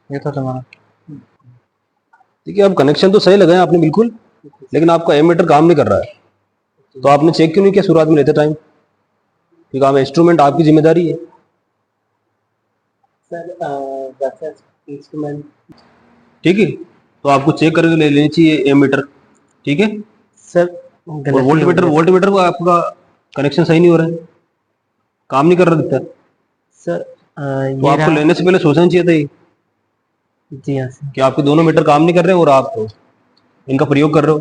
ये तो तुम्हारा ठीक है, अब कनेक्शन तो सही लगाए आपने बिल्कुल, लेकिन आपका एमीटर काम नहीं कर रहा है। तो आपने चेक क्यों नहीं किया शुरुआत में लेते टाइम? क्योंकि आप इंस्ट्रूमेंट आपकी जिम्मेदारी है। सर इंस्ट्रूमेंट, ठीक है, तो आपको चेक करके ले लेनी चाहिए एमीटर। ठीक है, सर और वोल्टमीटर को आपका कनेक्शन सही नहीं हो रहा है, काम नहीं कर रहा दिखता है। सर तो आपको लेने से पहले सोचना चाहिए था ये जी हाँ सर। कि आपके दोनों मीटर काम नहीं कर रहे और आप इनका प्रयोग कर रहे हो।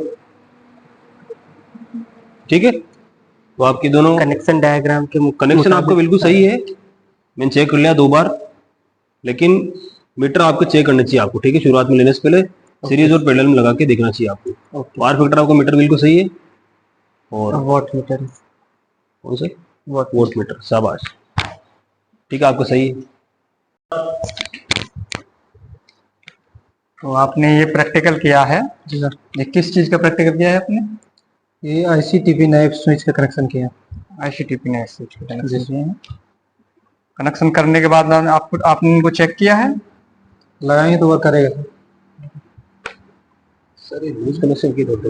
ठीक है, तो आपकी दोनों कनेक्शन डायग्राम के कनेक्शन आपका बिल्कुल सही है। मैंने चेक कर लिया 2 बार, लेकिन मीटर आपके चेक करने चाहिए आपको। ठीक है, शुरुआत में लेने से पहले सीरीज और पैरेलल में लगा के देखना चाहिए आपको। पावर फैक्टर आपका मीटर बिल्कुल सही है। और वॉट मीटर, कौन से? वोल्ट मीटर, शाबाश। ठीक है, आपका सही है। तो आपने ये प्रैक्टिकल किया है जी सर। ये किस चीज का प्रैक्टिकल किया है आपने? ये ICTP नाइफ स्विच का कनेक्शन किया। ICTP ने स्विच का कनेक्शन किया है। कनेक्शन करने के बाद आपने इनको चेक किया है? लगाएंगे तो वर्क करेगा सर ये लूज कनेक्शन की थोड़ी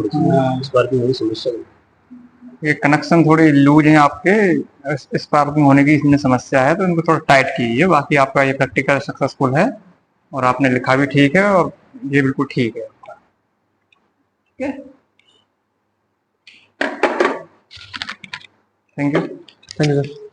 इस बार की वही समस्या है। ये कनेक्शन थोड़ी लूज है आपके, इस पार्किंग होने की इसमें समस्या है, तो इनको थोड़ा टाइट कीजिए। बाकी आपका ये प्रैक्टिकल सक्सेसफुल है, और आपने लिखा भी ठीक है, और ये बिल्कुल ठीक है। ठीक है, thank you. Thank you sir.